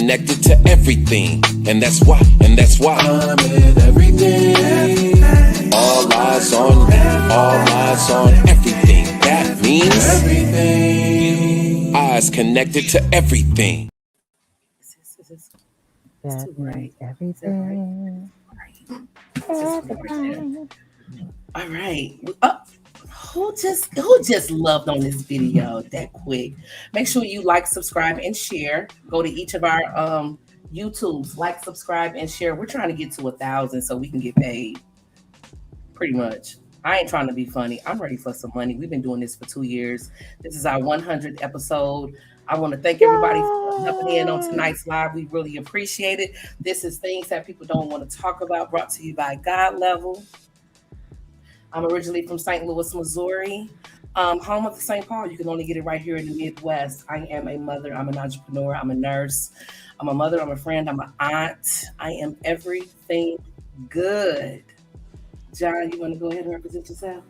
connected to everything, and that's why I'm in everything. All eyes on me, all eyes on everything. That means everything. Eyes connected to everything. That means everything. Everything. All right. Who just loved on this video that quick? Make sure you like, subscribe, and share. Go to each of our YouTubes, like, subscribe, and share. We're trying to get to 1,000 so we can get paid. Pretty much. I ain't trying to be funny. I'm ready for some money. We've been doing this for 2 years. This is our 100th episode. I want to thank everybody for jumping in on tonight's live. We really appreciate it. This is Things That People Don't Want to Talk About, brought to you by God Level. I'm originally from St. Louis, Missouri, home of the St. Paul. You can only get it right here in the Midwest. I am a mother. I'm an entrepreneur. I'm a nurse. I'm a mother. I'm a friend. I'm an aunt. I am everything good. John, you want to go ahead and represent yourself?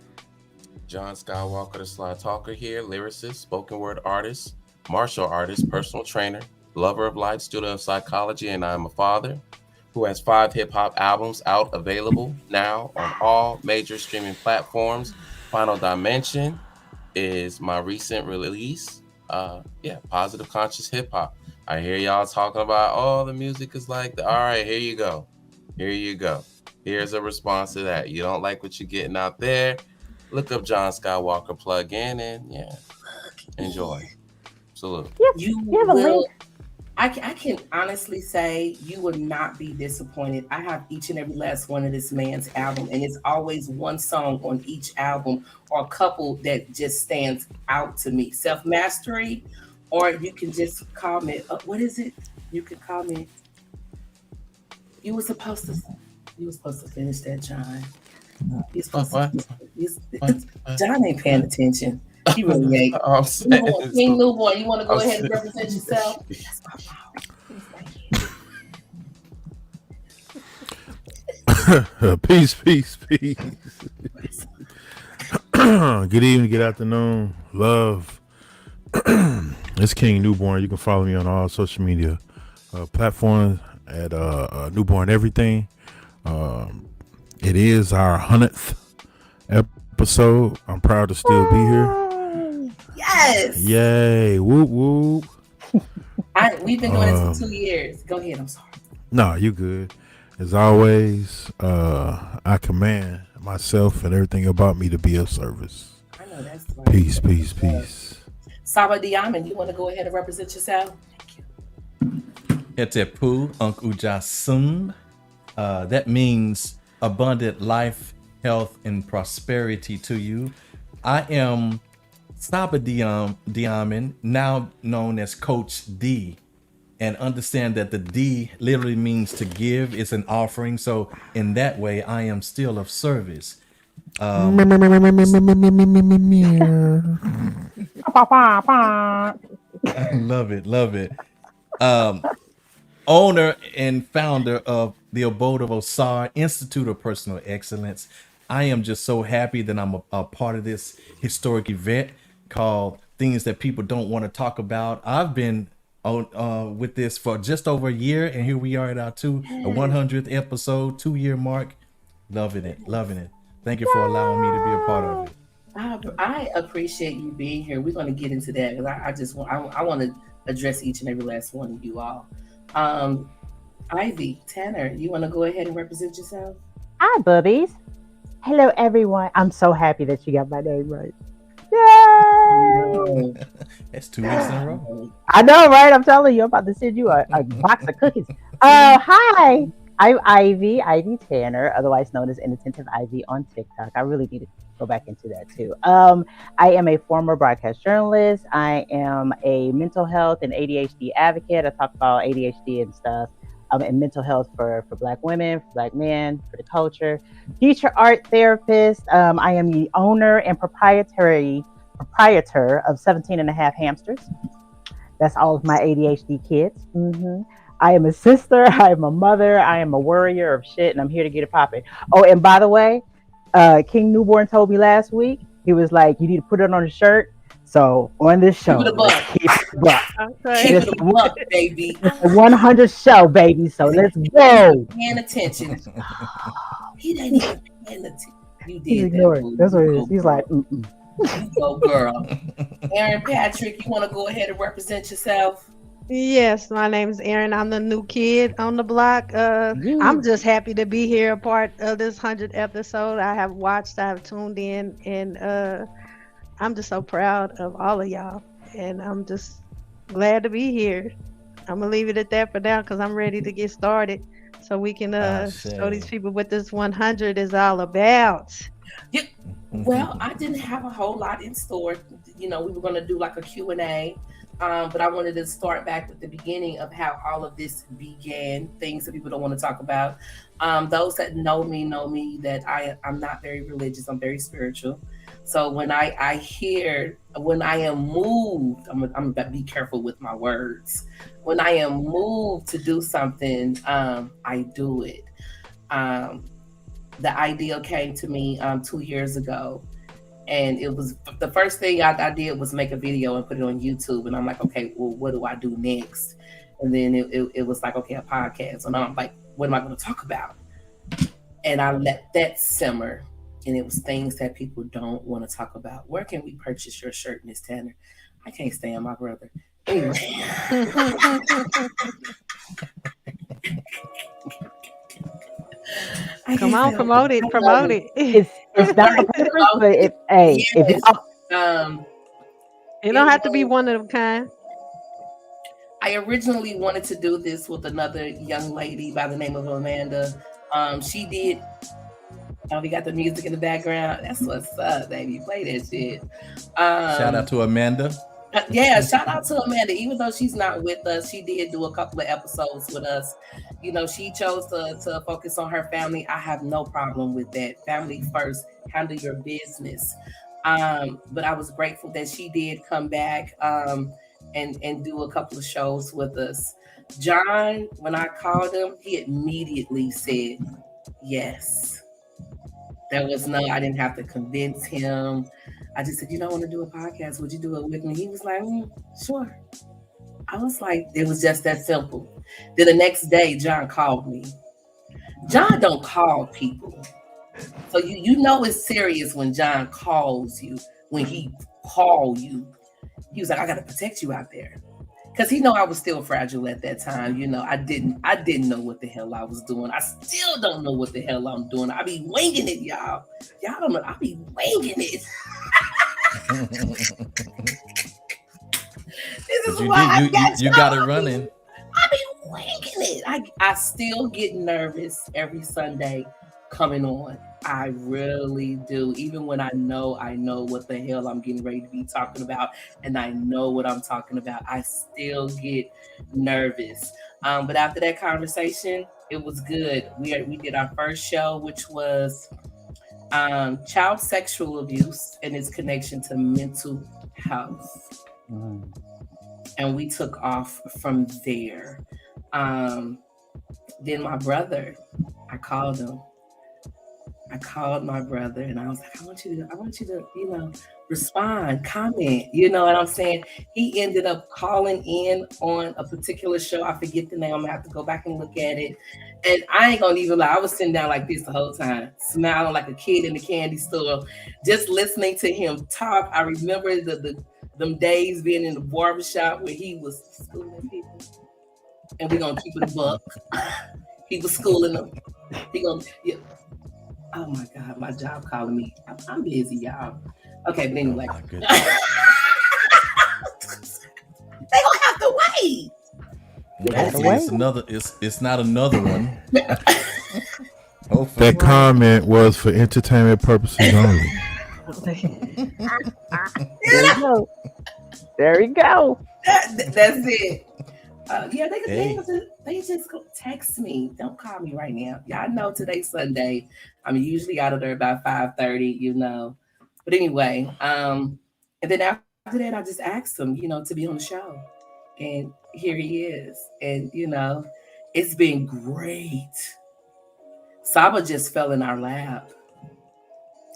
John Skywalker, the Sly Talker here, lyricist, spoken word artist, martial artist, personal trainer, lover of life, student of psychology, and I'm a father who has 5 hip-hop albums out, available now on all major streaming platforms. Final Dimension is my recent release. Positive Conscious Hip Hop. I hear y'all talking about, oh, the music is like, all right, here you go. Here you go. Here's a response to that. You don't like what you're getting out there? Look up John Skywalker, plug in, and enjoy. Salute. You will. I can honestly say you will not be disappointed. I have each and every last one of this man's album, and it's always one song on each album or a couple that just stands out to me. Self-Mastery, or you can just comment. What is it? You can comment. You were supposed to finish that, John. John ain't paying attention. He really ain't. King Newborn, you want to go ahead and represent yourself? Peace. Good evening, good afternoon, love. It's King Newborn. You can follow me on all social media platforms at Newborn Everything. It is our 100th episode. I'm proud to still be here. Yes. Yay. Whoop whoop. We've been doing this for 2 years. Go ahead. I'm sorry. No, you good. As always, I command myself and everything about me to be of service. I know that's right. Peace. Saba Diamond, you want to go ahead and represent yourself? Thank you. Etepu Unk Ujasum. That means abundant life, health, and prosperity to you. I am Saba Diamond, now known as Coach D, and understand that the D literally means to give. It's an offering. So in that way, I am still of service. Love it. Owner and founder of the Abode of Osar Institute of Personal Excellence. I am just so happy that I'm a part of this historic event called Things That People Don't Want to Talk About. I've been on with this for just over a year, and here we are at our 100th episode, 2-year mark. Loving it. Thank you for allowing me to be a part of it. I appreciate you being here. We're going to get into that because I want to address each and every last one of you all. Ivy Tanner, you want to go ahead and represent yourself? Hi, bubbies. Hello, everyone. I'm so happy that you got my name right. Yay! That's 2 weeks in a row. I know, right? I'm telling you, I'm about to send you a box of cookies. Hi. I'm Ivy Tanner, otherwise known as Inattentive Ivy on TikTok. I really need to go back into that too. I am a former broadcast journalist. I am a mental health and ADHD advocate. I talk about ADHD and stuff, and mental health for Black women, for Black men, for the culture. Future art therapist. I am the owner and proprietor of 17 and a half hamsters. That's all of my ADHD kids. I am a sister. I am a mother. I am a worrier of shit, and I'm here to get it popping. Oh, and by the way, King Newborn told me last week, he was like, you need to put it on a shirt. So on this show, But Okay. Keep it a buck, baby. a 100 show, baby. So let's go. Paying attention. He ain't even paying attention. You He's did that. ignoring. Boo. That's what it You is. go, He's like, mm-mm. you go, girl. Aaron Patrick, you want to go ahead and represent yourself? Yes, my name is Erin. I'm the new kid on the block. I'm just happy to be here, a part of this 100th episode. I have watched, I have tuned in, and I'm just so proud of all of y'all. And I'm just glad to be here. I'm gonna leave it at that for now because I'm ready to get started, so we can show these people what this 100 is all about. Yeah. Well, I didn't have a whole lot in store. You know, we were going to do like a Q&A, but I wanted to start back with the beginning of how all of this began, things that people don't want to talk about. Those that know me that I'm not very religious. I'm very spiritual. So when I am moved, I'm going to be careful with my words. When I am moved to do something, I do it. The idea came to me 2 years ago, and it was the first thing I did was make a video and put it on YouTube. And I'm like, okay, well, what do I do next? And then it was like, okay, a podcast. And I'm like, what am I going to talk about? And I let that simmer. And it was things that people don't want to talk about. Where can we purchase your shirt, Miss Tanner? I can't stand my brother. Anyway. Come on, promote it. It's not the purpose, but if you It don't have to be one of them kind. I originally wanted to do this with another young lady by the name of Amanda. She did. Oh, we got the music in the background. That's what's up, baby. Play that shit. Shout out to Amanda. Yeah, shout out to Amanda. Even though she's not with us, she did do a couple of episodes with us. You know, she chose to focus on her family. I have no problem with that. Family first, handle your business. But I was grateful that she did come back and do a couple of shows with us. John, when I called him, he immediately said yes. I didn't have to convince him. I just said, I want to do a podcast. Would you do it with me? He was like, sure. I was like, it was just that simple. Then the next day, John called me. John don't call people. So you know it's serious when John calls you, when he called you. He was like, I got to protect you out there. Because he know I was still fragile at that time. I didn't know what the hell I was doing. I still don't know what the hell I'm doing. I be winging it, y'all. Y'all don't know. I be winging it. This is why you got it running. I be winging it. I still get nervous every Sunday coming on. I really do. Even when I know what the hell I'm getting ready to be talking about, and I know what I'm talking about, I still get nervous. But after that conversation, it was good. We did our first show, which was child sexual abuse and its connection to mental health. And we took off from there. Then my brother, I called my brother and I was like, I want you to, respond, comment, you know what I'm saying? He ended up calling in on a particular show. I forget the name. I'm gonna have to go back and look at it. And I ain't gonna even lie, I was sitting down like this the whole time, smiling like a kid in the candy store, just listening to him talk. I remember them days being in the barbershop where he was schooling people. And we're gonna keep it a buck. He was schooling them. Oh my God, my job calling me. I'm busy, y'all. Okay, but anyway. Oh they gonna have to wait. It's not another one. That comment was for entertainment purposes only. There you go. That's it. They just go text me. Don't call me right now. Y'all know today's Sunday. I'm usually out of there about 5:30, But anyway, and then after that, I just asked him, to be on the show. And here he is. And, it's been great. Saba just fell in our lap.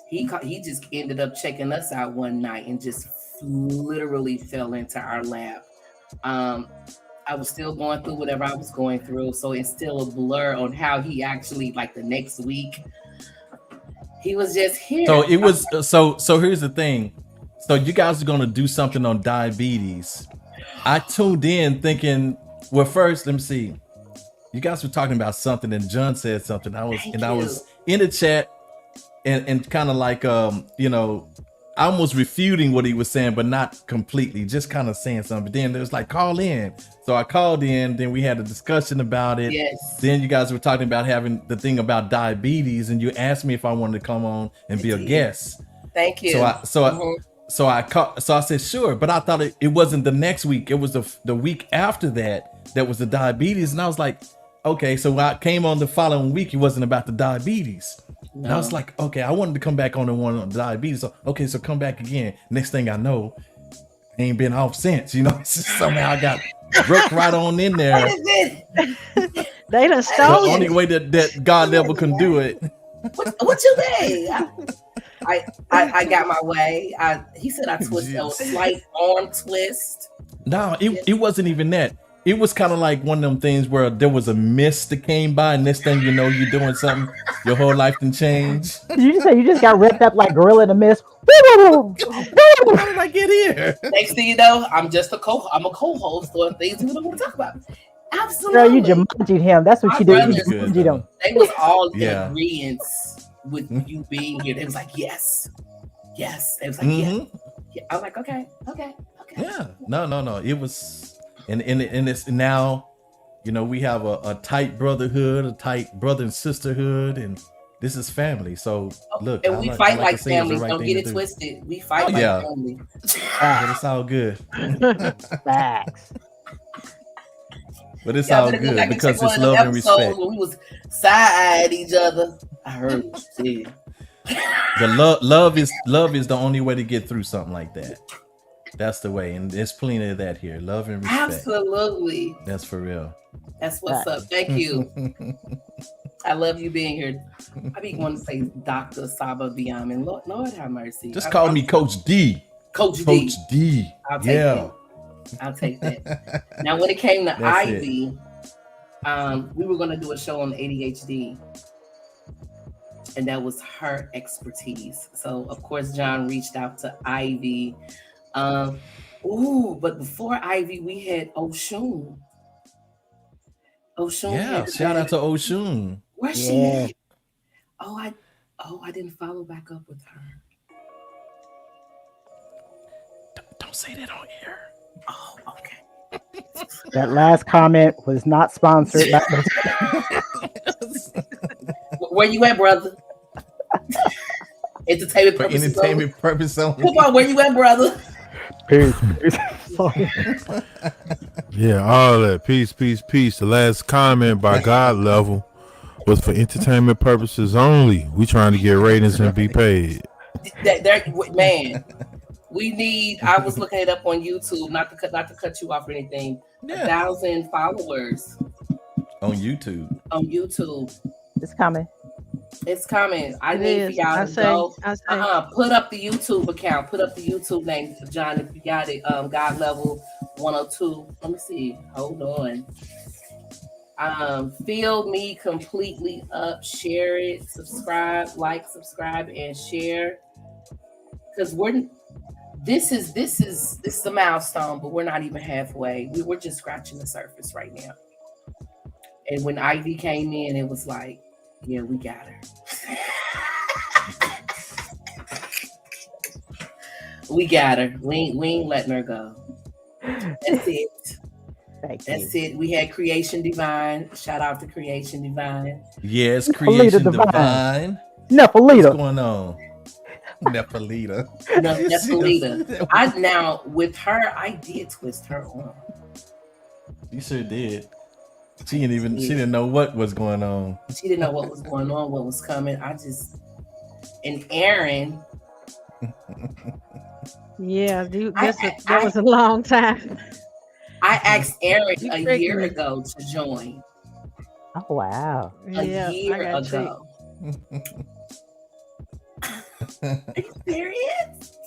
He just ended up checking us out one night and just literally fell into our lap. I was still going through whatever I was going through, so it's still a blur on how he actually, like, the next week he was just here. So it was so here's the thing. So you guys are gonna do something on diabetes. I tuned in thinking, well, first, let me see. You guys were talking about something and John said something. I was in the chat and kind of like almost refuting what he was saying, but not completely, just kind of saying something. But then it was like, call in. So I called in, then we had a discussion about it. Yes. Then you guys were talking about having the thing about diabetes, and you asked me if I wanted to come on and be a guest. Thank you. So I said sure, but I thought it wasn't the next week. It was the week after that was the diabetes, and I was like, okay. So when I came on the following week, it wasn't about the diabetes. No. And I was like, okay, I wanted to come back on the one on diabetes. So okay, so come back again. Next thing I know, I ain't been off since. It's just somehow I got broke right on in there. What is it? They done stole The it. only way that God level can do it. What you mean? I got my way. He said I twisted a slight arm twist. No, it wasn't even that. It was kind of like one of them things where there was a mist that came by, and next thing you know, you're doing something. Your whole life can change. You just say you just got ripped up like gorilla in the mist. How did I get here? Next thing you know, I'm a co-host on things we don't want to talk about. Absolutely. Girl, you Jumanji'd him. That's what My you did. You brothers- Jumanji'd him. They was all Yeah. agreeance with you being here. They was like, yes. They was like, Mhm. yeah. I was like, okay. Yeah. No. It was, and it's now, we have a tight brotherhood, a tight brother and sisterhood, and this is family. So look, And we fight like to say it's the families. right Don't thing get to it do. twisted. We fight like yeah. family. But it's all good. Facts. But it's Yeah, all better go good back and because check one it's of them love and episodes respect. when we was side-eyeing each other. I heard what you said. The love is the only way to get through something like that. That's the way, and there's plenty of that here. Love and respect. Absolutely. That's for real. That's what's up. Thank you. I love you being here. I be wanting to say Dr. Saba Biamin. Lord have mercy. Just call me Coach D. Coach D. Coach D. I'll take Yeah. that. I'll take that. Now, when it came to That's it. Ivy, we were going to do a show on ADHD, and that was her expertise. So, of course, John reached out to Ivy. But before Ivy, we had Oshun. Yeah. Shout out to Oshun. Where's she Yeah. at? I didn't follow back up with her. Don't say that on air. Oh, okay. That last comment was not sponsored. Where you at, brother? Entertainment For purposes. entertainment purpose only. Come on, where you at, brother? Peace. Yeah, all that. Peace. The last comment by God level was for entertainment purposes only. We trying to get ratings and be paid. Man, we need. I was looking it up on YouTube, not to cut you off or anything. Yeah. 1,000 followers On YouTube. on YouTube. It's coming. It's coming. I It need is. for y'all I to say- go. I say. Put up the YouTube account. Put up the YouTube name, John, if you got it. God level 102. Let me see. Hold on. Fill me completely up. Share it. Subscribe, and share. Because this is a milestone, but we're not even halfway. We're just scratching the surface right now. And when Ivy came in, it was like, yeah, we got her. We got her. We ain't letting her go. That's it. Thank That's you. it. We had Creation Divine. Shout out to Creation Divine. Yes, Nephalita Creation Divine. Divine. What's Nephalita. going on? Nephalita. No, that's Felita. With her, I did twist her arm. You sure did. She didn't know what was going on. She didn't know what was going on, what was coming. And Aaron, Yeah, dude, that was a long time. I asked Aaron You a tricked year me. ago to join. Oh wow. A Yeah, year I got tricked. ago. Are you serious?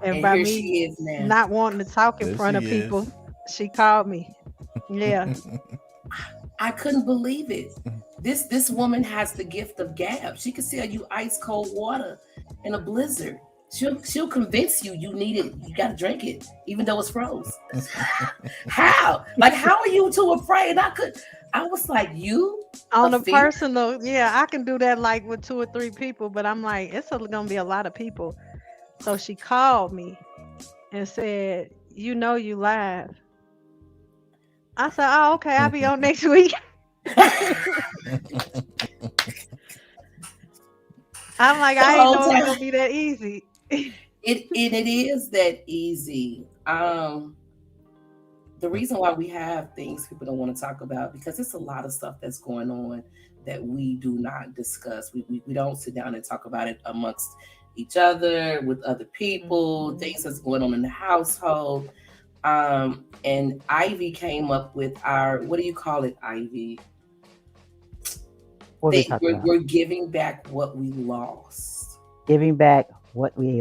And And by here me she is now. not wanting to talk in There front of she is. people, She called me. Yeah. I couldn't believe it. This woman has the gift of gab. She can sell you ice cold water in a blizzard. She'll convince you need it. You got to drink it, even though it's froze. How? Like, how are you too afraid? I was like, you On a fear? personal, yeah, I can do that like with 2 or 3 people, but I'm like, it's gonna be a lot of people. So she called me and said, you live. I said, oh, okay, I'll be on next week. I'm like, I ain't know it's gonna be that easy. It is that easy. The reason why we have things people don't want to talk about, because it's a lot of stuff that's going on that we do not discuss. We don't sit down and talk about it amongst each other, with other people, things that's going on in the household. And Ivy came up with our, what do you call it, Ivy? We're giving back what we lost. Giving back what we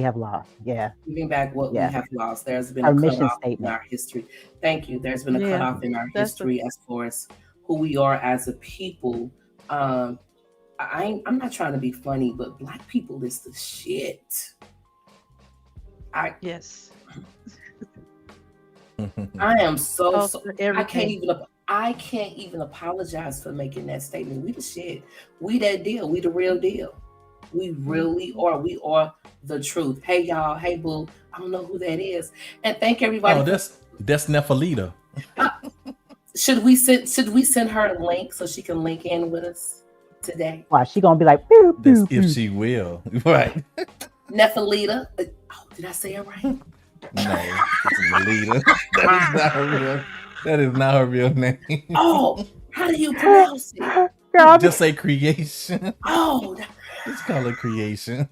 have lost. Yeah. Giving back what we have lost. There's been our a mission cutoff in our history. Thank you. There's been a cutoff in our history as far as who we are as a people. I'm not trying to be funny, but Black people is the shit. Yes. I am so I can't even apologize for making that statement. We the shit. We that deal. We the real deal. We really are. We are the truth. Hey y'all. Hey boo. I don't know who that is. And thank everybody. Oh, that's Nephalita. Should we send her a link so she can link in with us today? Why she gonna be like, pew, pew, that's pew. if she will. Right. Nephalita. Oh, did I say it right? No, it's Melita. That is not her real name. Oh, how do you pronounce it? Just say creation. Oh, just call it creation.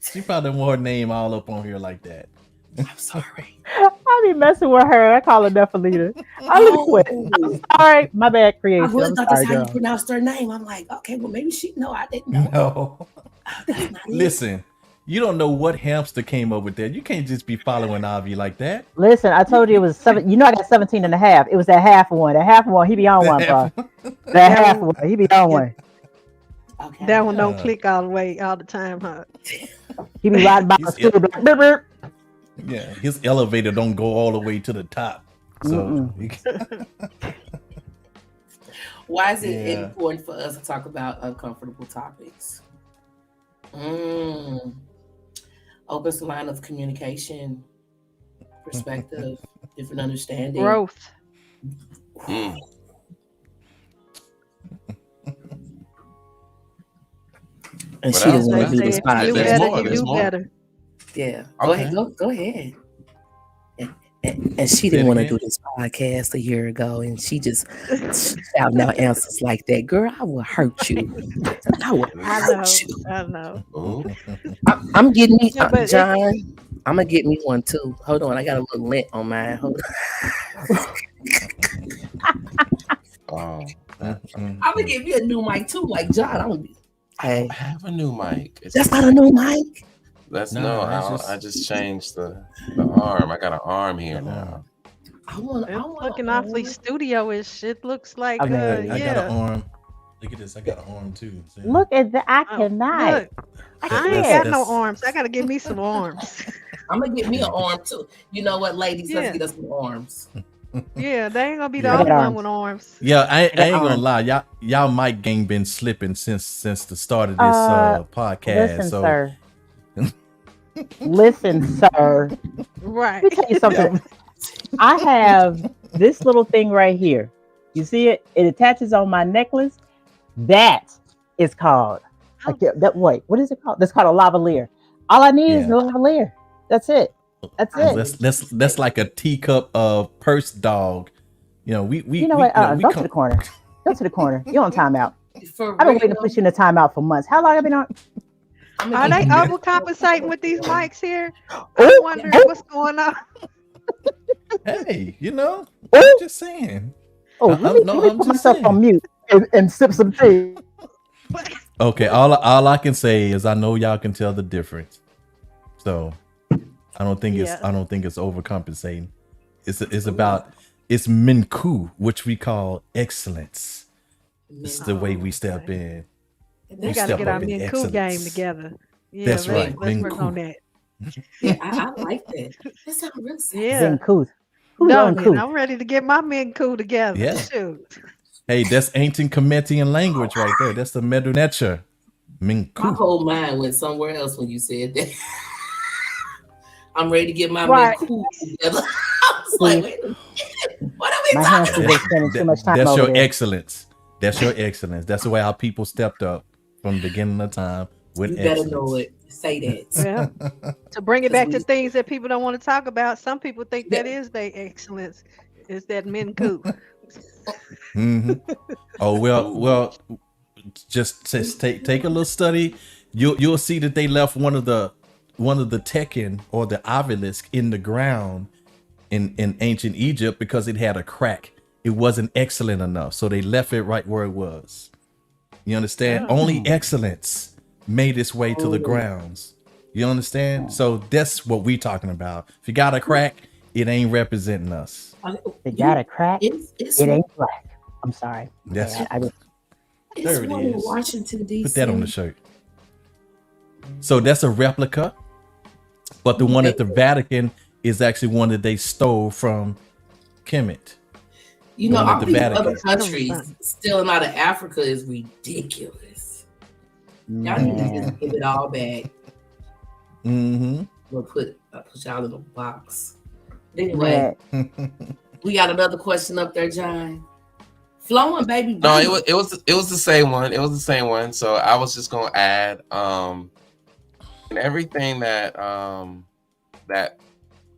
She probably want her name all up on here like that. I'm sorry. I be messing with her. I call her Nephalita. I quit. I'm sorry. My bad, creation. I really thought that's how girl. you pronounced her name. I'm like, okay, well maybe she. No, I didn't know. No. That's not it. Listen. You don't know what hamster came up with that. You can't just be following Avi like that. Listen, I told you it was 7. You know I got 17 and a half. It was that half one. That half one, he be on one, bro. That half one, he be on one. Okay. That one don't click all the way all the time, huh? He be riding by the scooter like, burp, burp. Yeah, his elevator don't go all the way to the top. So why is it important for us to talk about uncomfortable topics? Opens the line of communication, perspective, different understanding, growth. And she doesn't want to do this podcast. There's more. Yeah. Okay. Go ahead. And she didn't want to do this podcast a year ago, and she just shouting out answers like that. Girl, I will hurt you. I will hurt you. I know. I'm getting me, John. I'm gonna get me one too. Hold on, I got a little lint on mine. Hold on. I'm gonna get me a new mic too, like John. I have a new mic. That's not a new mic. I just changed the arm. I got an arm here now. I want looking awfully studio-ish. It looks like I got an arm. Look at this. I got an arm too. See? Look at that. I cannot. Look, I ain't got no arms. I gotta get me some arms. I'm gonna get me an arm too. You know what, ladies? Let's get us some arms. Yeah, they ain't gonna be the only one with arms. Yeah, I ain't gonna lie. Y'all mic game been slipping since the start of this podcast. Listen, sir. Listen, sir. Right. Let me tell you something. I have this little thing right here. You see it? It attaches on my necklace. That is called what is it called? That's called a lavalier. All I need is a lavalier. That's it. That's it. That's like a teacup of purse dog. You know, we go to the corner. Go to the corner. You're on timeout. I've been waiting to put you in a timeout for months. How long have I been on? Are they overcompensating with these mics here? I wonder what's going on. Hey, I'm just saying. Let me put myself on mute and sip some tea. Okay, all I can say is I know y'all can tell the difference. So I don't think it's overcompensating. It's about it's Minku, which we call excellence. It's the way we step in. We That's got to step get up our in men cool game excellence. together. Yeah, That's let's, right, let's men work cool. on that. Yeah, I like that. That sounds real sexy. Yeah. Ben Kuth. Who's Done on it. Kuth? I'm ready to get my men cool together. Yeah. Shoot. Hey, that's ancient Cometian language right there. That's the Medunetter. My Minku. whole mind went somewhere else when you said that. I'm ready to get my Right. men cool together. I was like, wait a minute. What are we My talking hands about? been spending too much time That's over your there. excellence. That's your excellence. That's the way our people stepped up from the beginning of time with You better excellence. know it. Say that. Yeah. To bring it back to we- things that people don't want to talk about, some people think that is their excellence, is that men cool. Mhm. Oh well. Just take a little study. You'll see that they left one of the Tekken or the obelisk in the ground in ancient Egypt because it had a crack. It wasn't excellent enough, so they left it right where it was. You understand? Only excellence made its way to the grounds. You understand? So that's what we talking about. If you got a crack, it ain't representing us. It got a crack. It's It ain't black. I'm sorry. That's- Yeah, I just, it's There it one in is. Washington, D.C. Put that on the shirt. So that's a replica, but the one at the Vatican is actually one that they stole from Kemet. You know, One at all the these Vatican. other countries stealing out of Africa is ridiculous. Y'all need to just give it all back. Mm-hmm. We'll put y'all in a box. But anyway, yeah. we got another question up there, John. Flowing, baby. No, breathe. it was the same one. It was the same one. So I was just gonna add and everything that that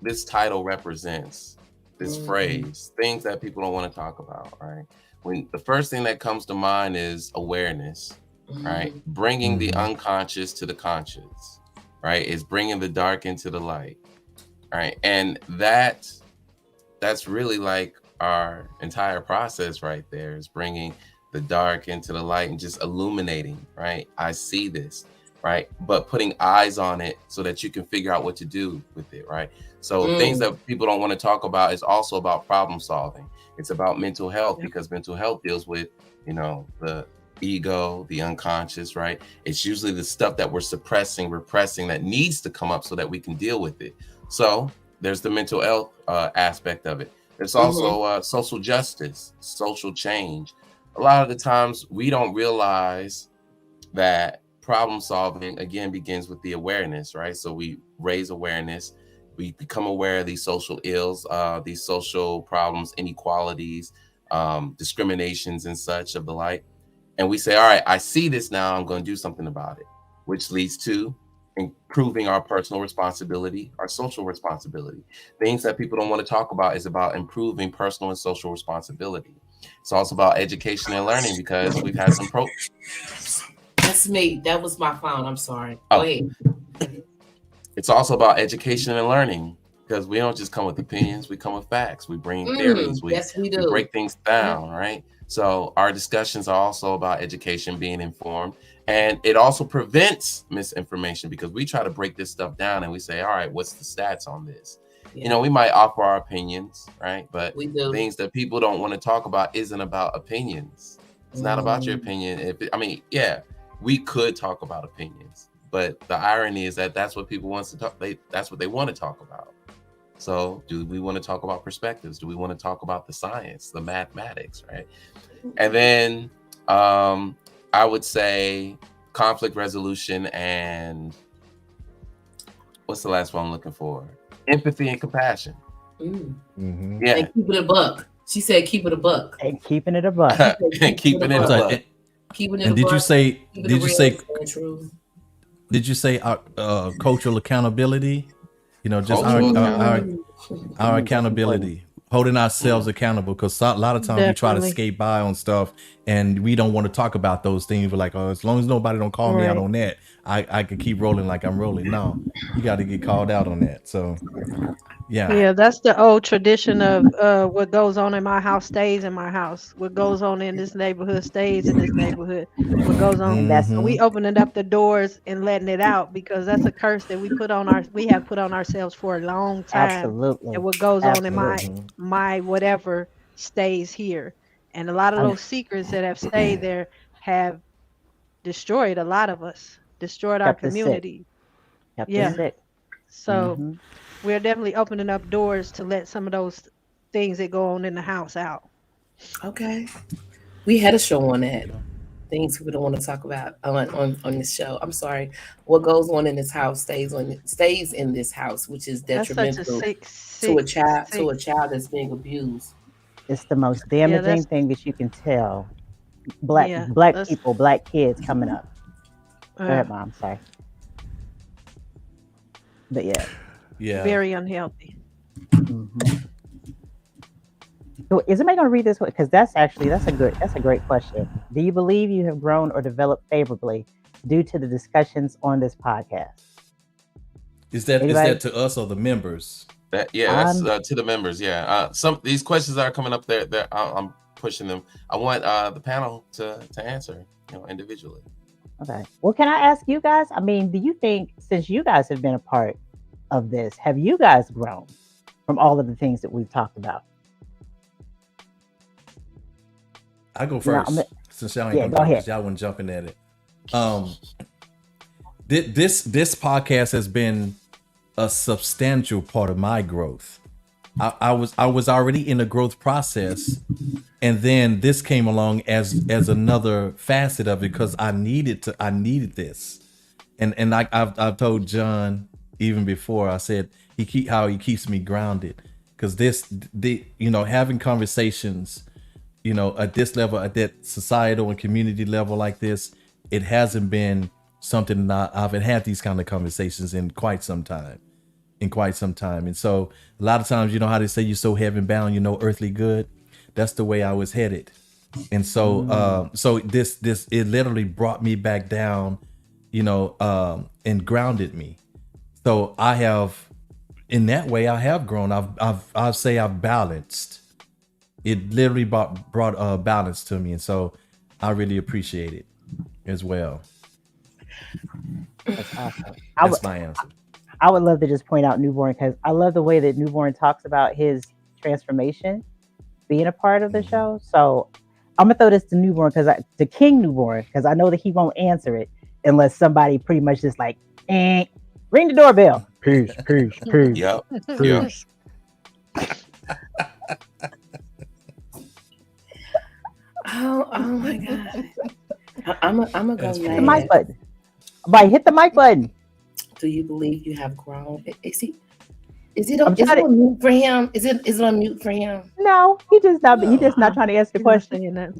this title represents, this phrase, things that people don't want to talk about, right? When the first thing that comes to mind is awareness, right? Bringing the unconscious to the conscious, right? Is bringing the dark into the light, right? And that's really like our entire process right there, is bringing the dark into the light and just illuminating, right? I see this, right? But putting eyes on it so that you can figure out what to do with it, right? So things that people don't want to talk about is also about problem solving. It's about mental health, because mental health deals with, you know, the ego, the unconscious, right? It's usually the stuff that we're suppressing, repressing, that needs to come up so that we can deal with it. So there's the mental health aspect of it. There's also social justice, social change. A lot of the times we don't realize that problem solving, again, begins with the awareness, right? So we raise awareness. We become aware of these social ills, these social problems, inequalities, discriminations and such of the like. And we say, all right, I see this now, I'm going to do something about it, which leads to improving our personal responsibility, our social responsibility. Things that people don't want to talk about is about improving personal and social responsibility. It's also about education and learning, because we've had some That's me. That was my phone. I'm sorry. Oh. Go ahead. It's also about education and learning, because we don't just come with opinions, we come with facts. We bring theories, we do. break things down, right? So our discussions are also about education, being informed, and it also prevents misinformation, because we try to break this stuff down and we say, all right, what's the stats on this? Yeah. You know, we might offer our opinions, right? But We do. things that people don't want to talk about isn't about opinions. It's not about your opinion. Yeah, we could talk about opinions, but the irony is that that's what people want to talk. That's what they want to talk about. So do we want to talk about perspectives? Do we want to talk about the science, the mathematics, right? And then I would say conflict resolution, and what's the last one I'm looking for? Empathy and compassion. Mm-hmm. Yeah. And keep it a buck. She said, keep it a buck. And keeping it a buck. Keeping it a buck. Keeping it And a did buck. you say? Keeping it Did you real, say? staying true. Did you say cultural accountability? You know, just Cultural our accountability, holding ourselves accountable. Because a lot of times we try to Definitely. skate by on stuff, and we don't want to talk about those things. We're like, oh, as long as nobody don't call me out Right. on that, I can keep rolling like I'm rolling. No, you got to get called out on that. So yeah. Yeah, that's the old tradition of what goes on in my house stays in my house. What goes on in this neighborhood stays in this neighborhood. What goes on, And that's so we opening up the doors and letting it out because that's a curse that we have put on ourselves for a long time. absolutely, And what goes on in absolutely. my whatever stays here. And a lot of I'm those secrets that have stayed there have destroyed a lot of us, destroyed our kept us sick, community. kept us Yeah. sick. So hmm we're definitely opening up doors to let some of those things that go on in the house out. Okay. We had a show on that. Things we don't want to talk about on this show. I'm sorry. What goes on in this house stays in this house, which is That's such a detrimental sick, to a sick, child sick. that's being abused. It's the most Yeah, damaging that's thing that you can tell. yeah, Black that's people, black kids coming up. Go uh, ahead, mom. Sorry, but yeah. Yeah. very unhealthy. hmm So is anybody going to read this one? Because that's a great question. Do you believe you have grown or developed favorably due to the discussions on this podcast? Is that Anybody? to us or the members? That's to the members. Yeah. Some these questions that are coming up there, I'm pushing them. I want the panel to answer, individually. Okay. Well, can I ask you guys? I mean, do you think since you guys have been a part of this, have you guys grown from all of the things that we've talked about? I go No, first since y'all ain't yeah, gonna go talk, ahead. 'cause y'all wasn't jumping at it. This podcast has been a substantial part of my growth. I was already in a growth process, and then this came along as another facet of it because I needed this, and I've told John even before. I said he keeps me grounded because having conversations, at this level, at that societal and community level like this, it hasn't been something that I haven't had these kind of conversations in quite some time. And so a lot of times, how they say you're so heaven bound, earthly good. That's the way I was headed. And so, so this, it literally brought me back down, and grounded me. So I have, in that way, I have grown. I'll say I've balanced. It literally brought balance to me. And so I really appreciate it as well. That's awesome. That's my answer. I would love to just point out Newborn because I love the way that Newborn talks about his transformation being a part of the show. So I'm gonna throw this to Newborn to King Newborn because I know that he won't answer it unless somebody pretty much just like, ring the doorbell. Peace. Yep. Peace. Oh my God. I'm gonna go Hit the last. mic button. Right, hit the mic button. Do you believe you have grown? Is it I'm on trying to- mute for him? Is it on mute for him? No, he just not trying to answer the You're not question. saying that.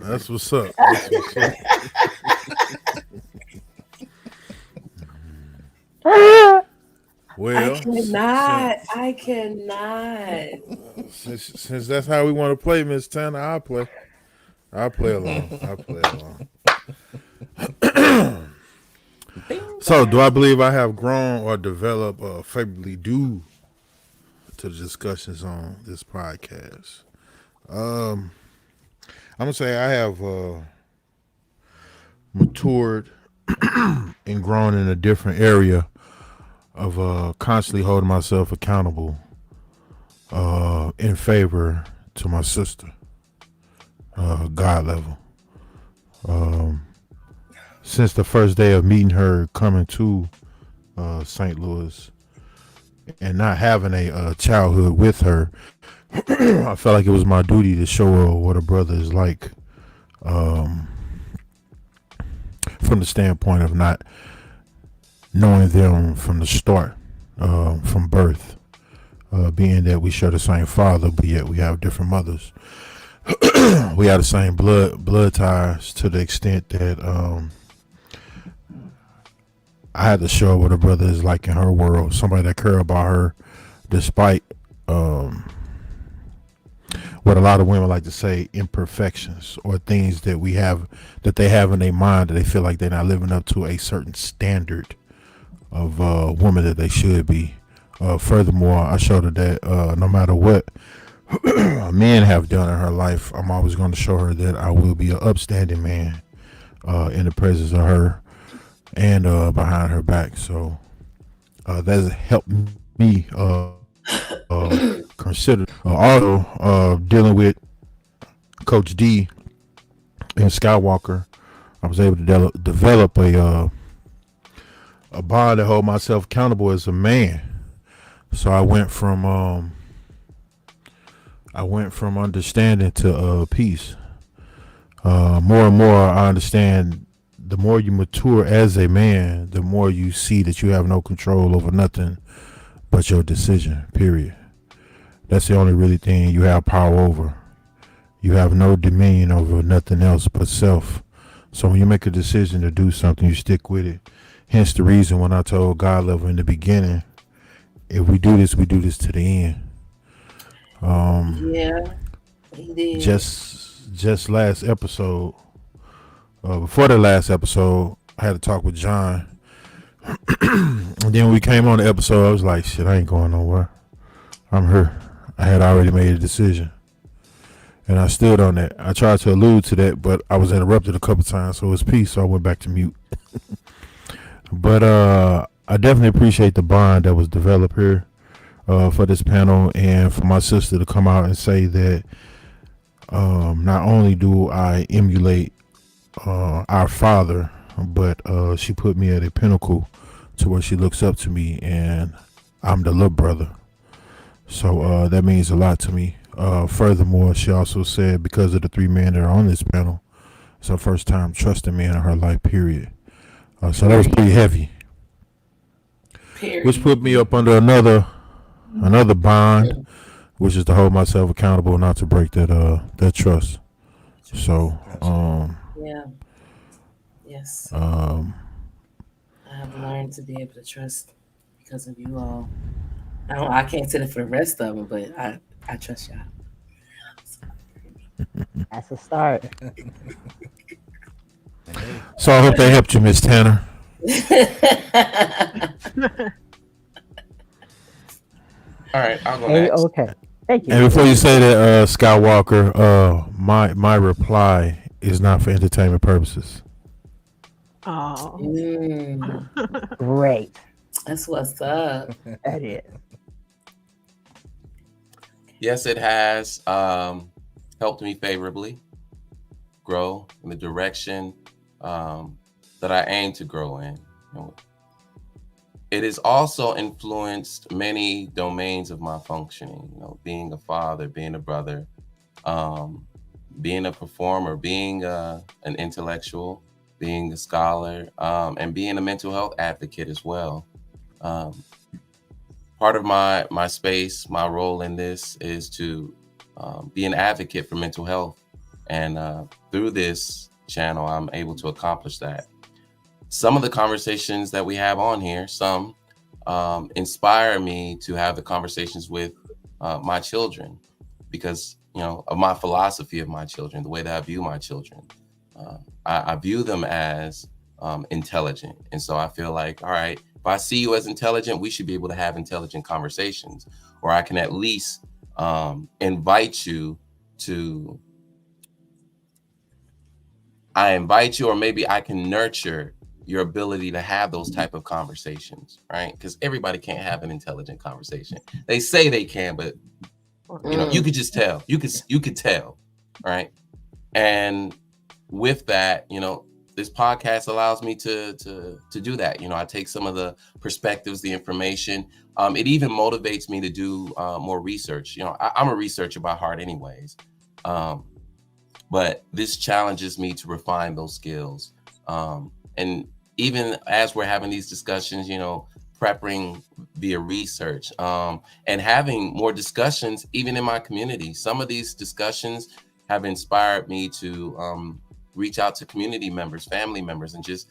That's what's up. Well, I cannot. since that's how we want to play, Miss Tanner, I'll play along. So, do I believe I have grown or developed favorably due to the discussions on this podcast? I'm gonna say I have matured and grown in a different area of constantly holding myself accountable in favor to my sister, God level. Since the first day of meeting her, coming to St. Louis, and not having a childhood with her, I felt like it was my duty to show her what a brother is like, from the standpoint of not knowing them from the start, from birth, being that we share the same father, but yet we have different mothers. We have the same blood ties to the extent that I had to show her what a brother is like in her world. Somebody that care about her, despite what a lot of women like to say, imperfections or things that they have in their mind that they feel like they're not living up to a certain standard of woman that they should be. Furthermore, I showed her that no matter what men have done in her life, I'm always going to show her that I will be an upstanding man in the presence of her and behind her back. So that has helped me consider also dealing with Coach D and Skywalker. I was able to develop a bond to hold myself accountable as a man. So I went from understanding to peace. More and more I understand. The more you mature as a man, the more you see that you have no control over nothing but your decision, period. That's the only really thing you have power over. You have no dominion over nothing else but self. So when you make a decision to do something, you stick with it. Hence the reason when I told God level in the beginning, if we do this to the end. Yeah, he did. Just last episode, before the last episode, I had to talk with John. And then when we came on the episode, I was like, shit, I ain't going nowhere. I'm here. I had already made a decision. And I stood on that. I tried to allude to that, but I was interrupted a couple times, so it was peace, so I went back to mute. But I definitely appreciate the bond that was developed here for this panel, and for my sister to come out and say that not only do I emulate our father, but she put me at a pinnacle to where she looks up to me, and I'm the little brother. So that means a lot to me. Furthermore, she also said because of the three men that are on this panel, it's her first time trusting me in her life, period. So that was pretty heavy. Period. Which put me up under another bond, which is to hold myself accountable not to break that trust. So Yeah. Yes. I I have learned to be able to trust because of you all. I can't say it for the rest of them, but I trust y'all. That's a start. So I hope that helped you, Miss Tanner. All right, I'll go Hey, next. okay. Thank you. And before you say that, Skywalker, my reply is not for entertainment purposes. Oh, Great. That's what's up. That is. Yes, it has helped me favorably grow in the direction that I aim to grow in. It has also influenced many domains of my functioning, being a father, being a brother, being a performer, being an intellectual, being a scholar, and being a mental health advocate as well. Part of my space, my role in this is to be an advocate for mental health. And through this channel, I'm able to accomplish that. Some of the conversations that we have on here, some inspire me to have the conversations with my children because, of my philosophy of my children, the way that I view my children. I view them as intelligent. And so I feel like, all right, if I see you as intelligent, we should be able to have intelligent conversations, or I can at least invite you, or maybe I can nurture your ability to have those type of conversations, right? Because everybody can't have an intelligent conversation. They say they can, but you could just tell. You could tell, right? And with that, this podcast allows me to do that. I take some of the perspectives, the information. It even motivates me to do more research. I'm a researcher by heart, anyways. But this challenges me to refine those skills. And even as we're having these discussions, prepping via research and having more discussions, even in my community. Some of these discussions have inspired me to reach out to community members, family members, and just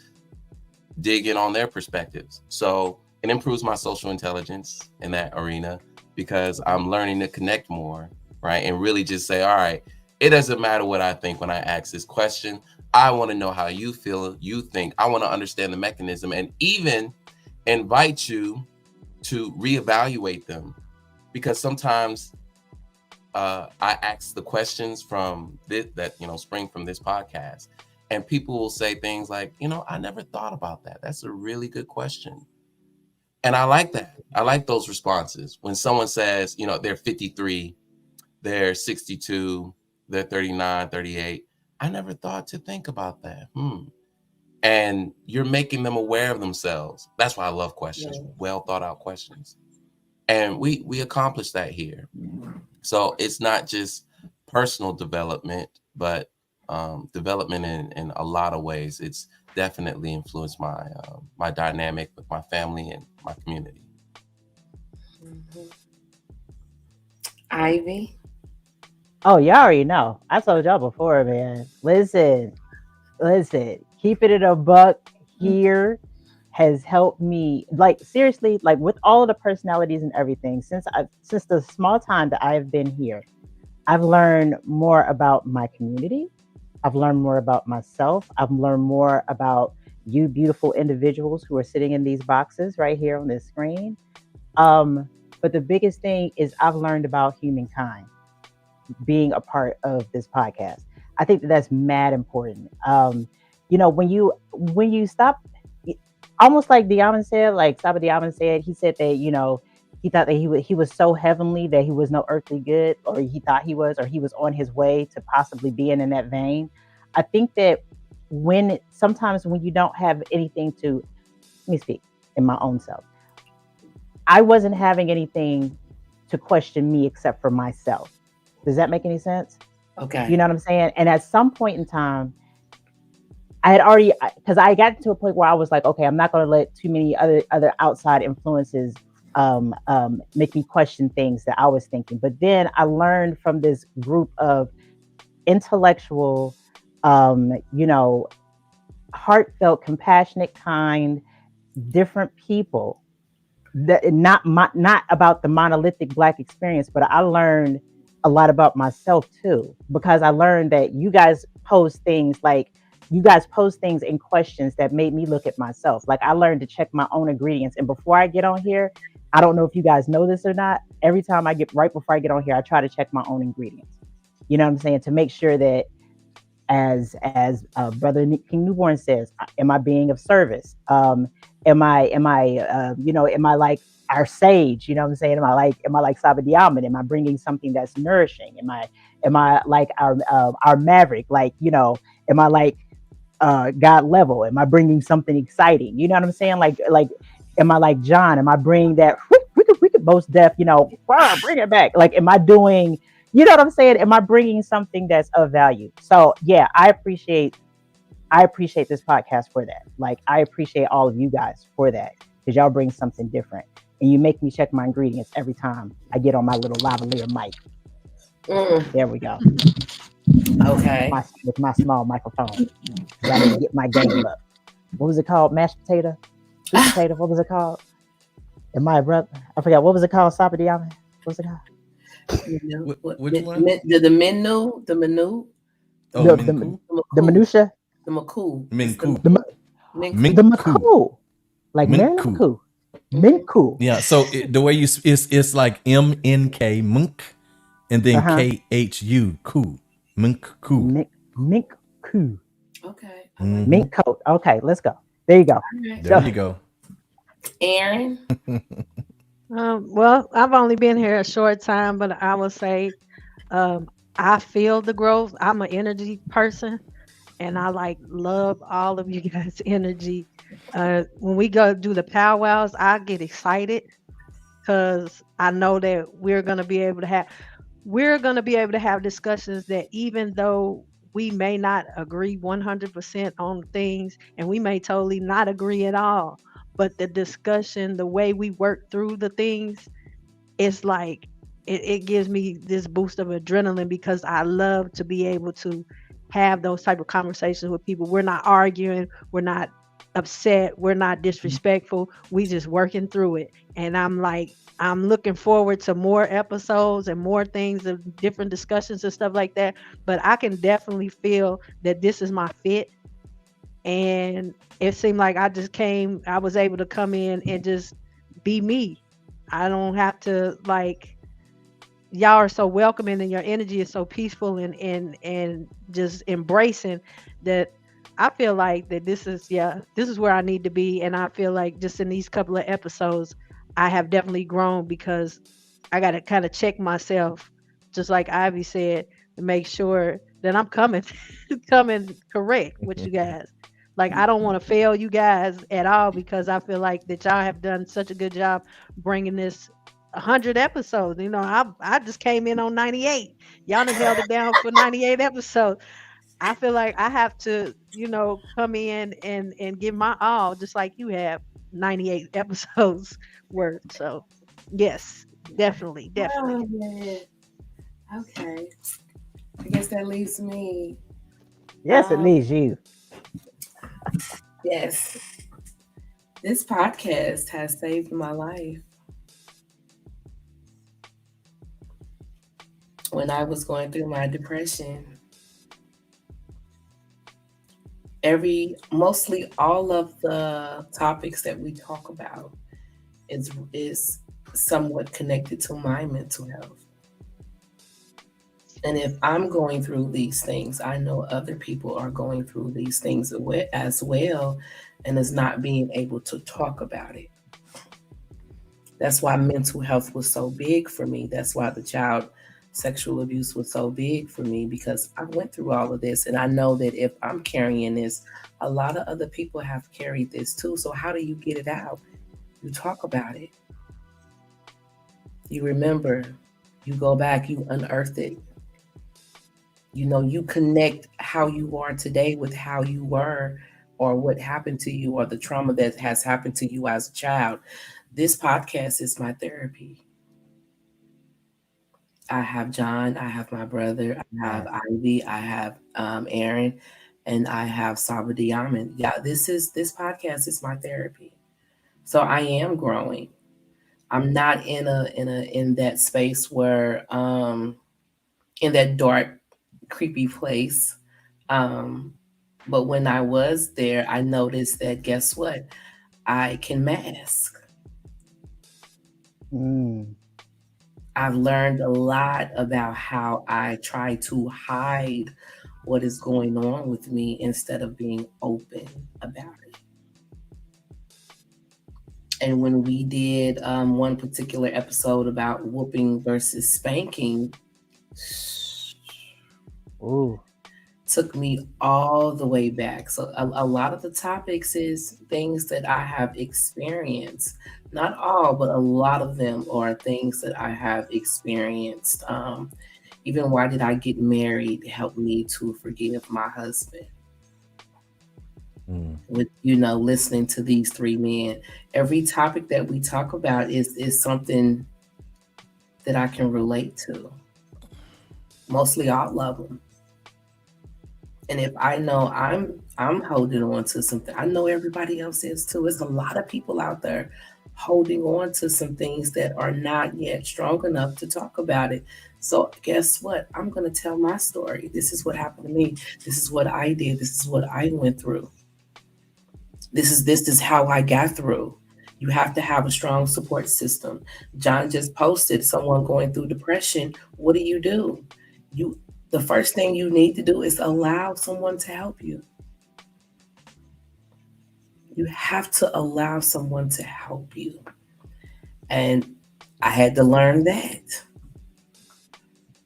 dig in on their perspectives. So it improves my social intelligence in that arena because I'm learning to connect more, right? And really just say, all right, it doesn't matter what I think when I ask this question. I want to know how you feel, you think. I want to understand the mechanism and even invite you to reevaluate them, because sometimes I ask the questions from this, that spring from this podcast, and people will say things like, I never thought about that. That's a really good question. And I like that. I like those responses. When someone says, they're 53, they're 62, they're 39, 38. I never thought to think about that. And you're making them aware of themselves. That's why I love questions, well thought out questions. And we accomplish that here. So it's not just personal development, but development in a lot of ways. It's definitely influenced my my dynamic with my family and my community. Ivy. Oh, y'all already know. I told y'all before, man. Listen. Keeping it a buck here has helped me, like, seriously, like, with all of the personalities and everything. Since the small time that I've been here, I've learned more about my community. I've learned more about myself. I've learned more about you beautiful individuals who are sitting in these boxes right here on this screen. But the biggest thing is I've learned about humankind being a part of this podcast. I think that's mad important. When you stop, almost like Diamond said, like Saba Diamond said, he said that, he thought that he was so heavenly that he was no earthly good, or he thought he was, or he was on his way to possibly being in that vein. I think that sometimes when you don't have anything to, let me speak in my own self. I wasn't having anything to question me except for myself. Does that make any sense? Okay. You know what I'm saying? And at some point in time, I had already, because I got to a point where I was like, okay, I'm not going to let too many other outside influences make me question things that I was thinking. But then I learned from this group of intellectual, heartfelt, compassionate, kind, different people. That not about the monolithic Black experience, but I learned a lot about myself too, because I learned that you guys post things in questions that made me look at myself. Like, I learned to check my own ingredients. And before I get on here, I don't know if you guys know this or not, every time right before I get on here, I try to check my own ingredients. You know what I'm saying? To make sure that, as Brother King Newborn says, am I being of service? Am I like our sage? You know what I'm saying? Am I like Saba Diamond? Am I bringing something that's nourishing? Am I like our Maverick? Like, am I like God level? Am I bringing something exciting? You know what I'm saying? Like, am I like John? Am I bringing that? We could most deaf, bring it back. Like, am I doing? You know what I'm saying? Am I bringing something that's of value? So yeah, I appreciate this podcast for that. Like, I appreciate all of you guys for that, because y'all bring something different, and you make me check my ingredients every time I get on my little lavalier mic. There we go. Okay. With my small microphone. I didn't get my game up. What was it called? Mashed potato? Sweet potato? What was it called? And my brother, I forgot. What was it called? Saba Diamond? What was it called? Which one? The menu. Oh, the minutia. The Maku. Minku. The Maku. Like Minku. Minku. Yeah. So the way it's like MNK Munk, and then KHU Ku. Minku. Minku. Okay. Mink coat. Okay, let's go. There you go. There you go. Aaron. Well, I've only been here a short time, but I will say I feel the growth. I'm an energy person, and I love all of you guys' energy. When we go do the powwows, I get excited because I know that we're gonna be able to have discussions that, even though we may not agree 100% on things, and we may totally not agree at all, but the discussion, the way we work through the things, it's like it gives me this boost of adrenaline, because I love to be able to have those type of conversations with people. We're not arguing, we're not upset. We're not disrespectful. We just working through it. And I'm like, I'm looking forward to more episodes and more things of different discussions and stuff like that. But I can definitely feel that this is my fit. And it seemed like I was able to come in and just be me. I don't have to like, y'all are so welcoming and your energy is so peaceful and just embracing that. I feel like that this is where I need to be. And I feel like just in these couple of episodes, I have definitely grown because I got to kind of check myself, just like Ivy said, to make sure that I'm coming, coming correct with you guys. Like, I don't want to fail you guys at all because I feel like that y'all have done such a good job bringing this 100 episodes. You know, I just came in on 98. Y'all done held it down for 98 episodes. I feel like I have to, come in and give my all, just like you have 98 episodes worth. So, yes, definitely. Oh, man. Okay. I guess that leaves me. Yes, it leaves you. Yes. This podcast has saved my life. When I was going through my depression, mostly all of the topics that we talk about is somewhat connected to my mental health. And if I'm going through these things, I know other people are going through these things as well, and is not being able to talk about it. That's why mental health was so big for me. That's why the child sexual abuse was so big for me, because I went through all of this, and I know that if I'm carrying this, a lot of other people have carried this too. So how do you get it out? You talk about it. You remember, you go back, you unearth it. You connect how you are today with how you were, or what happened to you, or the trauma that has happened to you as a child. This podcast is my therapy. I have John, I have my brother, I have Ivy, I have Aaron, and I have Saba Diamond. Yeah, this podcast is my therapy. So I am growing. I'm not in that space where in that dark, creepy place. But when I was there, I noticed that, guess what? I can mask. I've learned a lot about how I try to hide what is going on with me instead of being open about it. And when we did one particular episode about whooping versus spanking, took me all the way back. So a lot of the topics is things that I have experienced. Not all, but a lot of them are things that I have experienced. Even why did I get married helped me to forgive my husband. With listening to these three men, every topic that we talk about is something that I can relate to. Mostly all of them. And if I know I'm holding on to something, I know everybody else is too. There's a lot of people out there holding on to some things that are not yet strong enough to talk about it. So guess what? I'm going to tell my story. This is what happened to me. This is what I did. This is what I went through. This is how I got through. You have to have a strong support system. John just posted someone going through depression. What do? The first thing you need to do is allow someone to help you. You have to allow someone to help you. And I had to learn that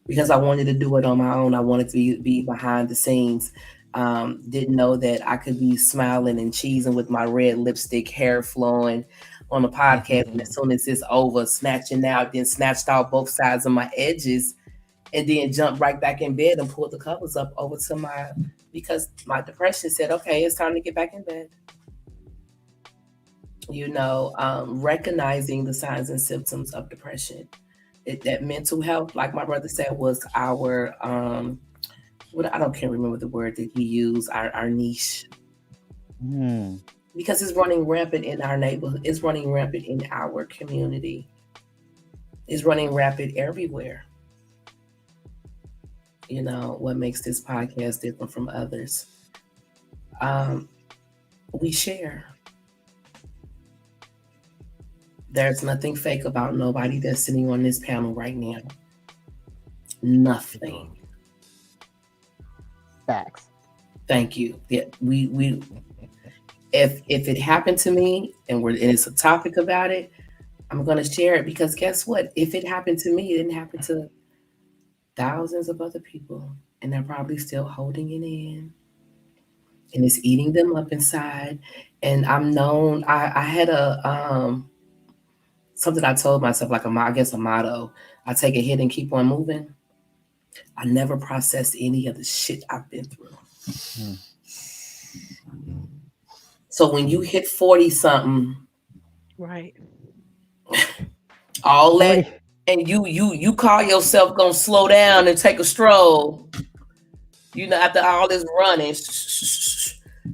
because I wanted to do it on my own. I wanted to be behind the scenes. Didn't know that I could be smiling and cheesing with my red lipstick, hair flowing on the podcast. And as soon as it's over, snatching out, then snatched out both sides of my edges, and then jumped right back in bed and pulled the covers up over to because my depression said, okay, it's time to get back in bed. Recognizing the signs and symptoms of depression. That mental health, like my brother said, was our, can't remember the word that he used, our niche. because it's running rampant in our neighborhood. It's running rampant in our community. It's running rampant everywhere. You know, what makes this podcast different from others? We share. There's nothing fake about nobody that's sitting on this panel right now. Nothing. Facts. Thank you. Yeah, we if it happened to me and it's a topic about it, I'm gonna share it, because guess what? If it happened to me, it didn't happen to thousands of other people, and they're probably still holding it in, and it's eating them up inside. And I'm known. I had a something I told myself, like I guess a motto: I take a hit and keep on moving. I never processed any of the shit I've been through. So when you hit 40 something, Right. all that, and you call yourself gonna slow down and take a stroll, you know, after all this running,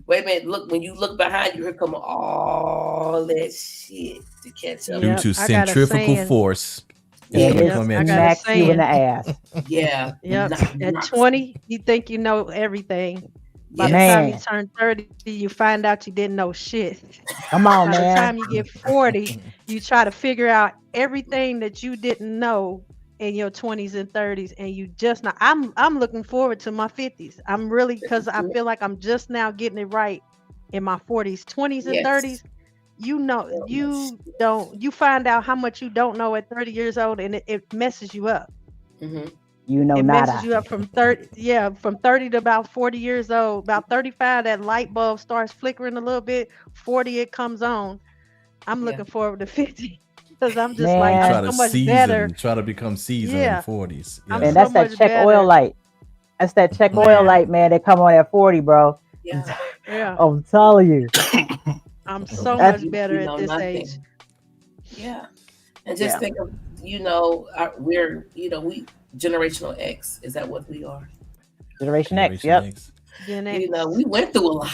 wait a minute, look, when you look behind you, here come all that shit to catch up. Due Yep, to I got a centrifugal saying. force, Yeah, it's gonna Yep, come I at got you. a Smack you in saying. the ass. Yeah. Yep. At Not- 20, you think you know everything. By the Yes. time you Man. turn 30, you find out you didn't know shit. Come on, By the man. time you get 40, you try to figure out everything that you didn't know in your 20s and 30s, and you just not. I'm looking forward to my 50s. I'm really, because I feel like I'm just now getting it right in my 40s, 20s and Yes. 30s. You know, you find out how much you don't know at 30 years old, and it messes you up. Mhm. You know It messes nada. you up from 30 to about 40 years old. About 35, that light bulb starts flickering a little bit. 40, it comes on. I'm Yeah. looking forward to 50 because I'm just Man. like, Try I'm to so much better. try to become seasoned Yeah. in 40s. I'm Man, so that's that much check oil better. light. That's that check oil Man. light, man. They come on at 40, bro. Yeah. Yeah, I'm telling you. I'm so That's- much better You at know this nothing. age. Yeah. And just Yeah. think of, you know, we generational X. Is that what we are? Generation X. Generation Yep. X. Gen You know, X. we went through a lot.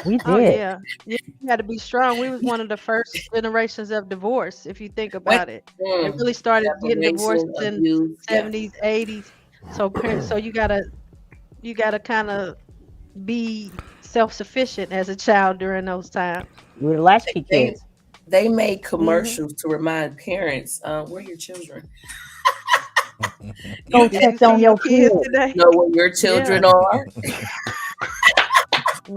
We Oh did. yeah, you had to be strong. We was one of the first generations of divorce, if you think about it. It really started getting divorced Separation, in abuse. Yeah. 70s, 80s. So so you gotta kind of be self-sufficient as a child during those times. We were the latchkey They- kids. They made commercials to remind parents, where your children. Go You Did check you on see your kids kids. today? know where your children are.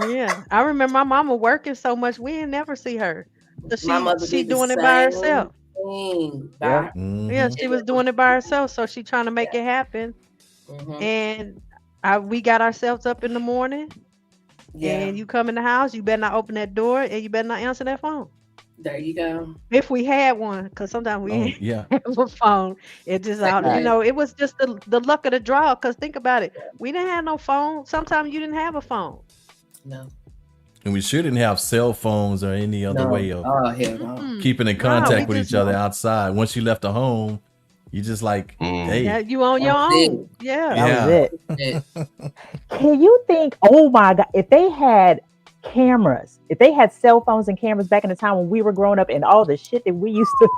Yeah, I remember my mama working so much we didn't never see her. So My mother she did the doing it by same herself. thing. Yeah. Yeah, she was doing it by herself, so she trying to make it happen. Mhm. And we got ourselves up in the morning, Yeah. and you come in the house, you better not open that door, and you better not answer that phone. There you go. If we had one, because sometimes we Oh, ain't yeah. have a phone. It just out, Right. it was just the luck of the draw. Because think about it, we didn't have no phone. Sometimes you didn't have a phone. No. And we shouldn't have cell phones or any other way of Oh, hell no. Mm. keeping in No, contact we with just each other don't. outside. Once you left the home, you just like, hey, Yeah, you on your That's it. own. Yeah. That was Yeah. it. Yeah. Can you think, oh my God, if they had cameras, if they had cell phones and cameras back in the time when we were growing up and all the shit that we used to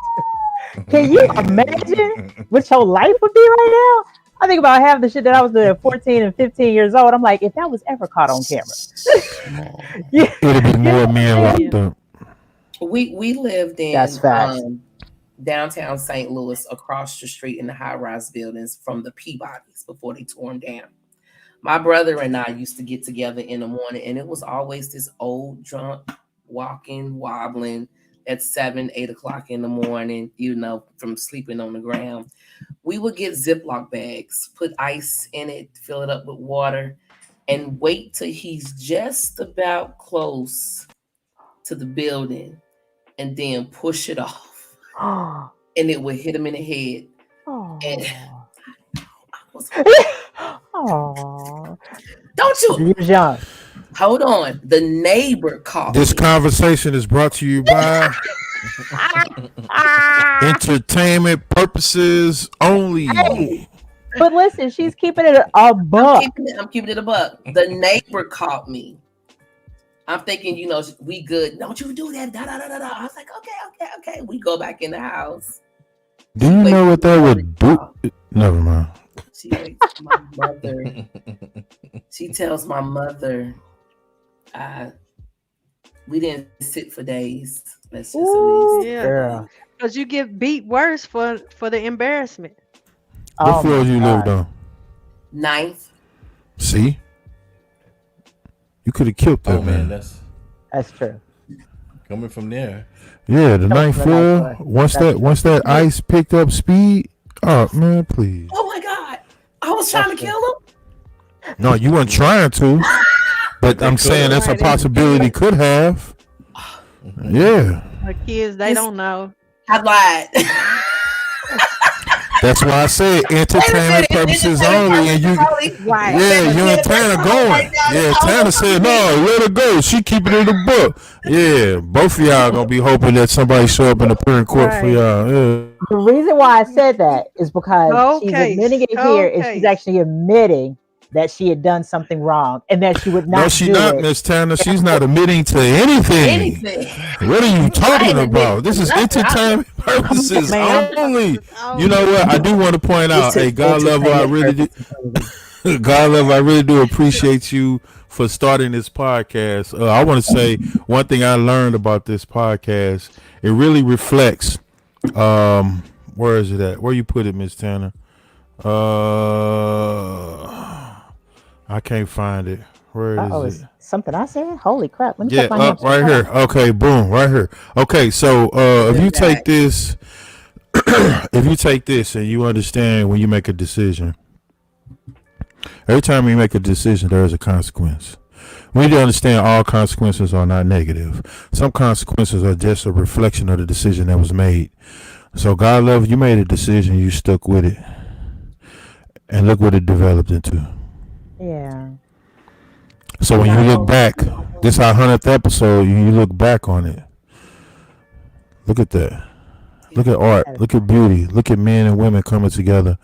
do, can you imagine what your life would be right now? I think about half the shit that I was doing at 14 and 15 years old. I'm like, if that was ever caught on camera. Yeah. It would be more men Yeah. locked up. We lived in That's facts. Downtown St. Louis, across the street in the high-rise buildings from the Peabodys before they tore them down. My brother and I used to get together in the morning, and it was always this old drunk walking, wobbling at 7, 8 o'clock in the morning, from sleeping on the ground. We would get Ziploc bags, put ice in it, fill it up with water, and wait till he's just about close to the building and then push it off. And it would hit him in the head. And I was, Oh, don't you you was young. hold on. The neighbor called This me. conversation is brought to you by entertainment purposes only. Hey, but listen, she's keeping it a buck. I'm keeping it a buck. The neighbor caught me I'm thinking, we good. Don't you do that. Da, da, da, da, da. I was like, okay. We go back in the house. Do you know what that would do? Never mind. She wakes my mother. She tells my mother, we didn't sit for days. Let's just Ooh, Yeah. girl. Because you get beat worse for the embarrassment. What Oh floor my you God. lived on? ninth. See, you could have killed that Oh man, man. That's true. coming from there. Yeah, the ninth from the floor. ninth floor. Once That's that ice picked up speed. Oh man, please. Oh my God. I was trying to kill him. No, you weren't trying to. But I'm saying that's a Right. possibility. Could have. Yeah, The kids, they It's- don't know. I lied. that's why I said entertainment purposes only. And you, Right. yeah, you and Tanner going. Yeah, Tanner said no, let her go. She keeping it in the book. Yeah, both of y'all gonna be hoping that somebody show up in the parent court for Right. y'all. Yeah. The reason why I said that is because Cold she's case. admitting it Cold here, and she's case. actually admitting that she had done something wrong and that she would not No, she do not, it. Miss Tanner. She's not admitting to anything. What are you talking Right. about? This is entertainment purposes Ma'am. only. Oh, You know what? I do want to point out, hey, God love her. I really do. God love, I really do appreciate you for starting this podcast. I want to say one thing I learned about this podcast. It really reflects. Where is it at? Where you put it, Miss Tanner? I can't find it. Where Oh, is it's it? something I said? Holy crap. Let me Yeah, check my up right here. Okay, boom, right here. Okay, so if you take this, if you take this and you understand when you make a decision, every time you make a decision, there is a consequence. We need to understand all consequences are not negative. Some consequences are just a reflection of the decision that was made. So God love you made a decision, you stuck with it. And look what it developed into. Yeah. So when you look back, this our 100th episode, you look back on it. Look at that. Look at art. Look at beauty. Look at men and women coming together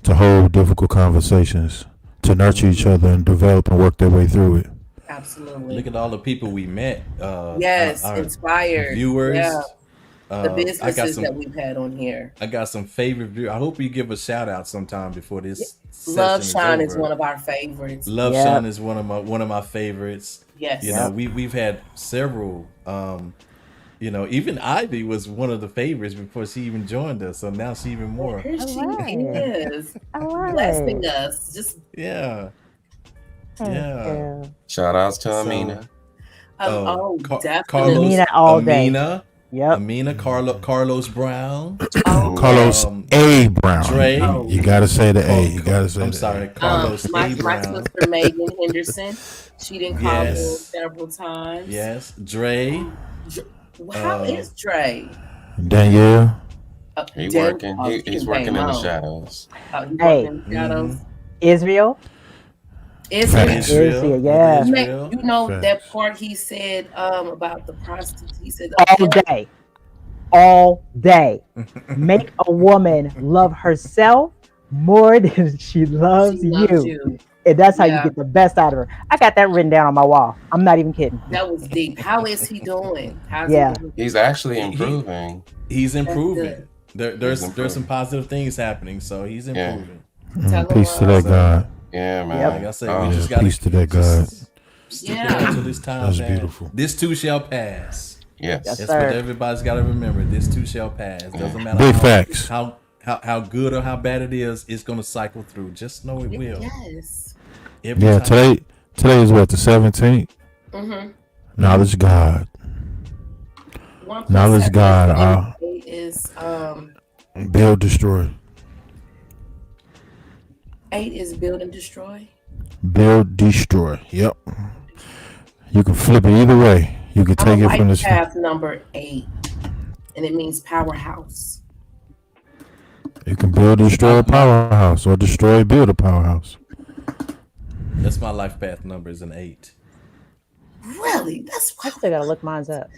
to hold difficult conversations, to nurture each other and develop and work their way through it. Absolutely. Look at all the people we met. Yes, our inspired. viewers. Yeah. The I got businesses some. that we've had on here. I got some favorite viewers. I hope you give a shout out sometime before this. Love session Shine is over. one of our favorites. Love Yep. Shine is one of my favorites. Yes. You know, we've had several. Even Ivy was one of the favorites before she even joined us. So now she even more. Here she Alright. is. All right. Blessing us. Just Yeah. Thank Yeah. you. Shout outs to So- Amina. definitely. Carlos, Amina all day. Yep. Amina, Carlos Brown, Carlos A. Brown. Dre. You gotta say the A. You gotta say I'm the sorry, A. Carlos my A. Brown. sister Megan Henderson. She didn't call Yes. in several times. Yes, Dre. How is Dre? Danielle. He Dan- working. oh, He's he working came in the home. shadows. He Hey. working in the shadows. Israel. Is Facts. it? Israel, yeah. Israel. You know Facts. that part he said about the prostitute. He said All day. All day. Make a woman love herself more than she loves, she loves you. you. And that's how Yeah. you get the best out of her. I got that written down on my wall. I'm not even kidding. That was deep. How is he doing? How's Yeah. he doing? He's actually improving. He's good. improving. There's improving. some positive things happening, so he's Yeah. improving. Tell him Peace to what. that God. Yeah, man. Yep. Like I said, Oh, we just got Peace to that God. stick Yeah. around till this time. That's man. beautiful. This too shall pass. yes. Yes. That's sir. what everybody's got to remember. This too shall pass. Doesn't matter Big facts. how good or how bad it is. It's gonna cycle through. Just know it will. Yes. Every Yeah, time. today is what, the 17th? Mm-hmm. Knowledge God. Knowledge God. Is Build, destroy. 8 is build and destroy. Build, destroy. Yep. You can flip it either way. You can take I it like from the path number 8, and it means powerhouse. You can build, destroy a powerhouse, or destroy, build a powerhouse. That's my life path number is an 8. Really? That's I still gotta look mine up.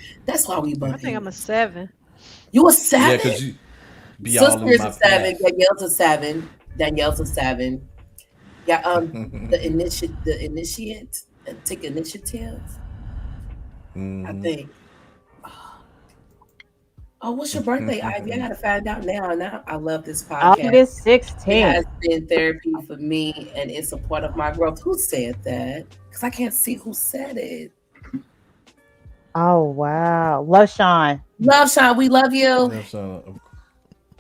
why we I bump. think I'm a 7. You a Yeah, 7? because you be all in Sister's my a 7. path. Danielle's a 7. Danielle's a 7. Yeah. The initiate. Take initiative. I think. Oh, what's your birthday, Ivy? I gotta find out now. Now I love this podcast. August It 16th. has been therapy for me, and it's a part of my growth. Who said that? Because I can't see who said it. Oh wow. Love Sean. Love Sean, we love you.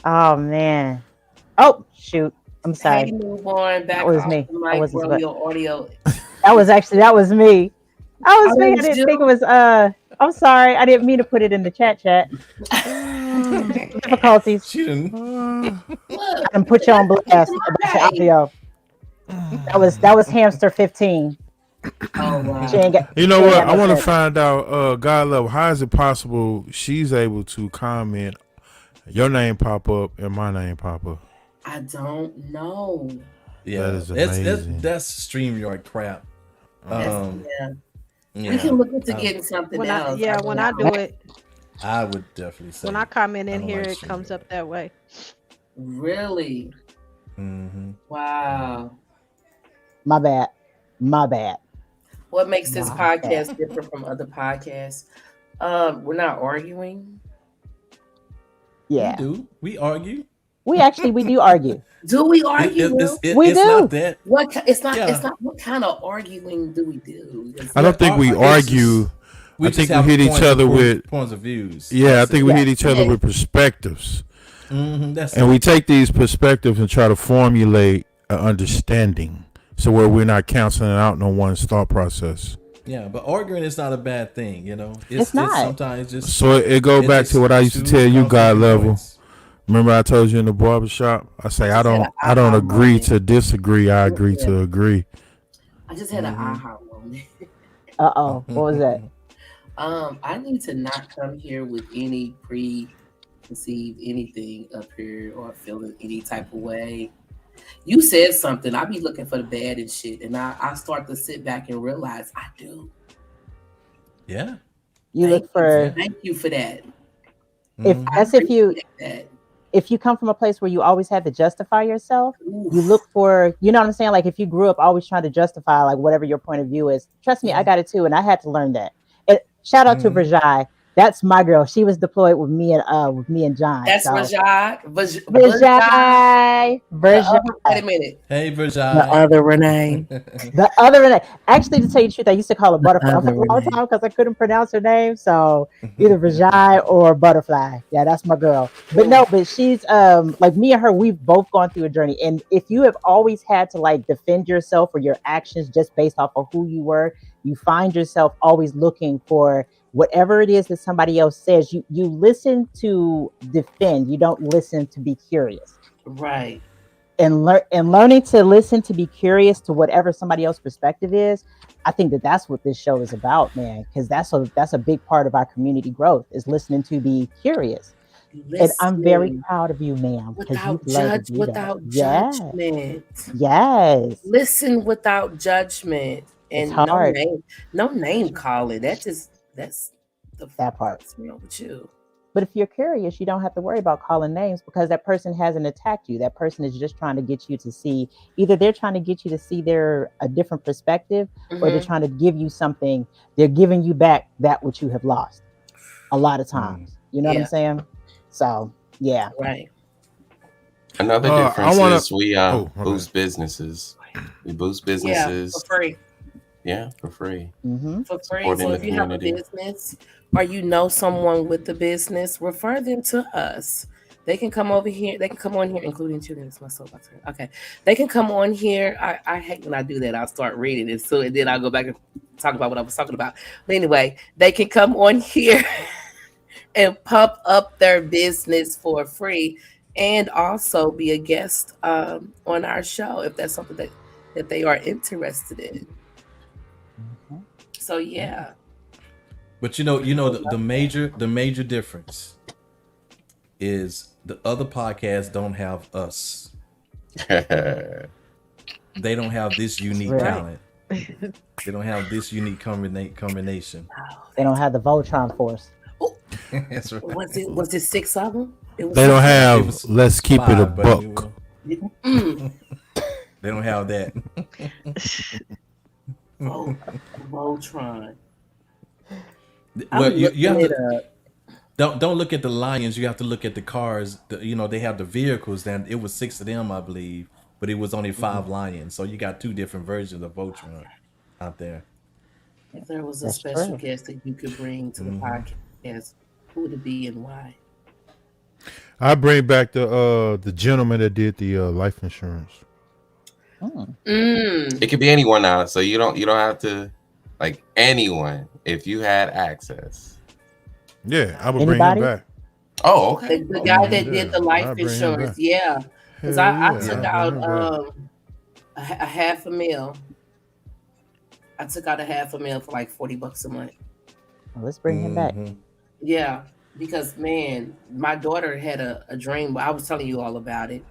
Oh man. Oh shoot. I'm sorry. Hey, newborn, back That was off me. the That mic, wasn't bro. but- Your audio. That was me. That was Oh, me. I that was didn't you? think it was I'm sorry. I didn't mean to put it in the chat. Difficulties. She didn't. Look, And put you on blast about your audio. That was hamster 15. oh wow. She ain't got, You know she ain't what? got I no want to sense. find out, God love, how is it possible she's able to comment, your name pop up and my name pop up? I don't know. Yeah, That is that's amazing. that's StreamYard crap. Yeah. Yeah, We can look into getting something When else. when I do it, I would definitely say when I comment I in don't here, like it comes StreamYard. up that way. Really? Mm-hmm. Wow. My bad. What makes this My podcast different from other podcasts? We're not arguing. Yeah. We argue. We do argue. Do we argue? Will? We it's do. not that. What? It's not. Yeah. It's not. What kind of arguing do we do? I don't think we argue. I think we hit each other with points of views. Yeah, I think we Yeah. hit each other with perspectives, That's and we take these perspectives and try to formulate an understanding, so where we're not canceling out no one's thought process. Yeah, but arguing is not a bad thing, you know. It's not. Sometimes just So it go back to what I used to tell you, God level. Remember I told you in the barbershop? I say I don't agree to disagree. I agree to agree. I just had an aha moment. What was that? I need to not come here with any preconceived anything up here or feeling any type of way. You said something. I be looking for the bad and shit, and I start to sit back and realize I do. Yeah. Thank you for that. If you come from a place where you always had to justify yourself, you look for, you know what I'm saying? Like if you grew up always trying to justify like whatever your point of view is, trust me, I got it too. And I had to learn that. Shout out to Virjai. That's my girl. She was deployed with me and John. That's so. Virjai. Virjai. Wait a minute. Hey, Virjai. The other Renee. The other Renee. Actually, to tell you the truth, I used to call her Butterfly for a long time because I couldn't pronounce her name. So either Virjai or Butterfly. Yeah, that's my girl. But she's like me and her, we've both gone through a journey. And if you have always had to like defend yourself or your actions just based off of who you were, you find yourself always looking for whatever it is that somebody else says. You listen to defend. You don't listen to be curious. Right. And learning to listen to be curious to whatever somebody else's perspective is. I think that's what this show is about, man. Because that's a big part of our community growth is listening to be curious. And I'm very proud of you, ma'am. Without judgment. Yes. Listen without judgment. And it's hard. No name calling. That's that part. What's wrong with you? But if you're curious, you don't have to worry about calling names because that person hasn't attacked you. That person is just trying to get you to see, either they're trying to get you to see a different perspective, or they're trying to give you something. They're giving you back that which you have lost a lot of times. You know what I'm saying? So, yeah. Right. Another difference is we boost businesses. We boost businesses. Yeah, for free. Yeah, for free. For free. So if you have a business or you know someone with the business, refer them to us. They can come over here. They can come on here, including children. It's my soapbox. Okay. They can come on here. I hate when I do that. I'll start reading it. So and then I'll go back and talk about what I was talking about. But anyway, they can come on here and pump up their business for free and also be a guest on our show if that's something that they are interested in. So yeah. But you know the major difference is the other podcasts don't have us. They don't have this unique talent. They don't have this unique combination. They don't have the Voltron force. That's right. Was it 6 of them? They don't have. Let's keep it a buck. They don't have that. Voltron. Well, you have Looking it to up. don't look at the lions. You have to look at the cars. They have the vehicles. Then it was 6 of them, I believe, but it was only 5 lions. So you got 2 different versions of Voltron out there. If there was a That's special true. guest that you could bring to the podcast, who would it be and why? I bring back the gentleman that did the life insurance. Mm. It could be anyone now, so you don't have to like anyone if you had access. Yeah, I would bring Anybody? him back. Oh, okay. The guy that yeah. did the I'll life bring him insurance, back. yeah. Because Hell I yeah, took I'll out bring him back. a half a meal. I took out a half a meal for like $40 a month. Well, let's bring him back. Mhm. Yeah, because man, my daughter had a dream. I was telling you all about it.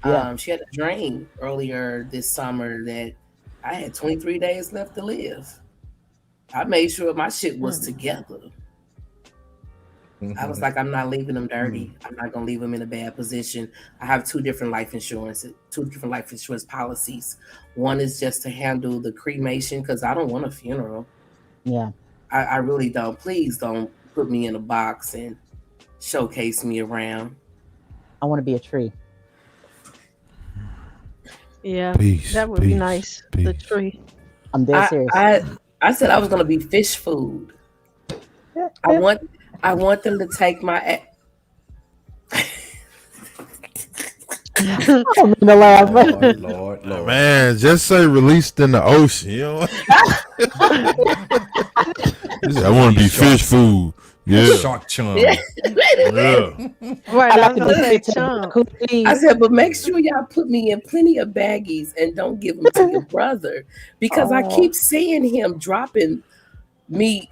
Yeah. She had a dream earlier this summer that I had 23 days left to live. I made sure my shit was together. I was like, I'm not leaving them dirty. I'm not gonna leave them in a bad position. I have two different life insurance policies. One is just to handle the cremation because I don't want a funeral. Yeah. I really don't. Please don't put me in a box and showcase me around. I want to be a tree. Yeah, Peace. that would be peace, nice. The peace. tree. I'm dead serious. I said I was gonna be fish food. I want them to take my. I don't mean to laugh. Lord. Man, just say released in the ocean. You know? He said, I want to be fish food. Yeah. Shark chum. Yeah. Right, I was gonna say to the chum. cookies. I said, but make sure y'all put me in plenty of baggies and don't give them to your brother because I keep seeing him dropping meat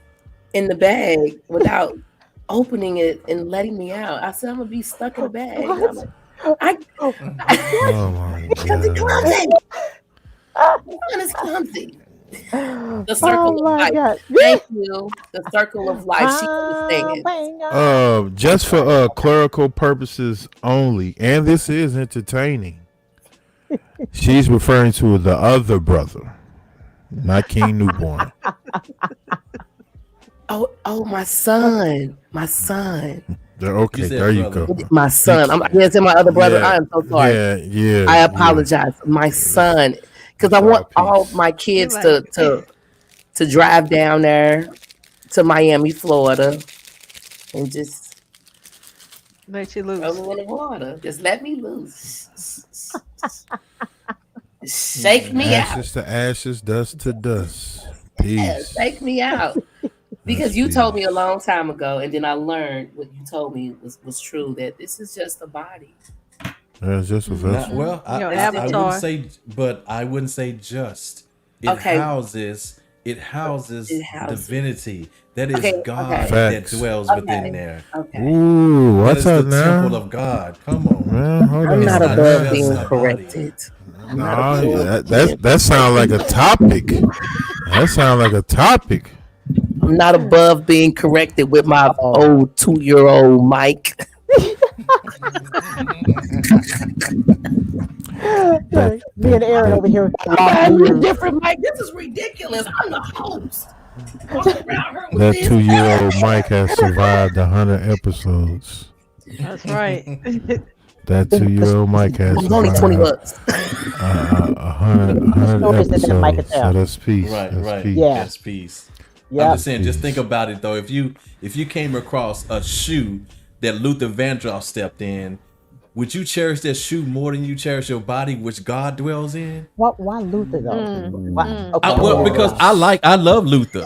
in the bag without opening it and letting me out. I said, I'm gonna be stuck in the bag. And I'm like, Oh my because it's God. clumsy. It's clumsy. The circle of Oh my life. God. Thank you. The circle of life. She understands. Just for clerical purposes only, and this is entertaining. She's referring to the other brother, not King Newborn. Oh, my son. Okay, You said there you brother. go. My son. I'm against my other brother. Yeah, I am so sorry. Yeah. I apologize. My son. Because I want all my kids to drive down there to Miami, Florida, and just Let you throw loose. me in the water. Just let me loose. Shake me out. Ashes to ashes, dust to dust. Yeah, Peace. take me out. Because you told me a long time ago, and then I learned what you told me was true, that this is just a body. That's just a vessel. Well, Your I avatar. wouldn't say, but I wouldn't say just. It Okay. houses divinity. That is Okay, God okay. that Facts. dwells Okay. within there. Okay. Ooh, That what's is up the temple now? of God. Come on. Man, hold I'm on. not not above just being a body. corrected. No, that sounds like a topic. That sounds like a topic. I'm not above being corrected with my old 2-year-old Mike. Me and Aaron over here. I'm a different Mike. This is ridiculous. I'm the host. Walking around her with That this 2-year-old Mike has survived 100 episodes. That's right. That 2-year-old Mike has It's only survived $20. 100 Stories that that Mike could episodes. tell. So that's peace. Right, That's right. peace. Yeah. That's peace. I'm Yeah. just saying, just think about it though. If you came across a shoe that Luther Vandross stepped in, would you cherish that shoe more than you cherish your body, which God dwells in? Why Luther though? Why? Okay. Well, because I love Luther.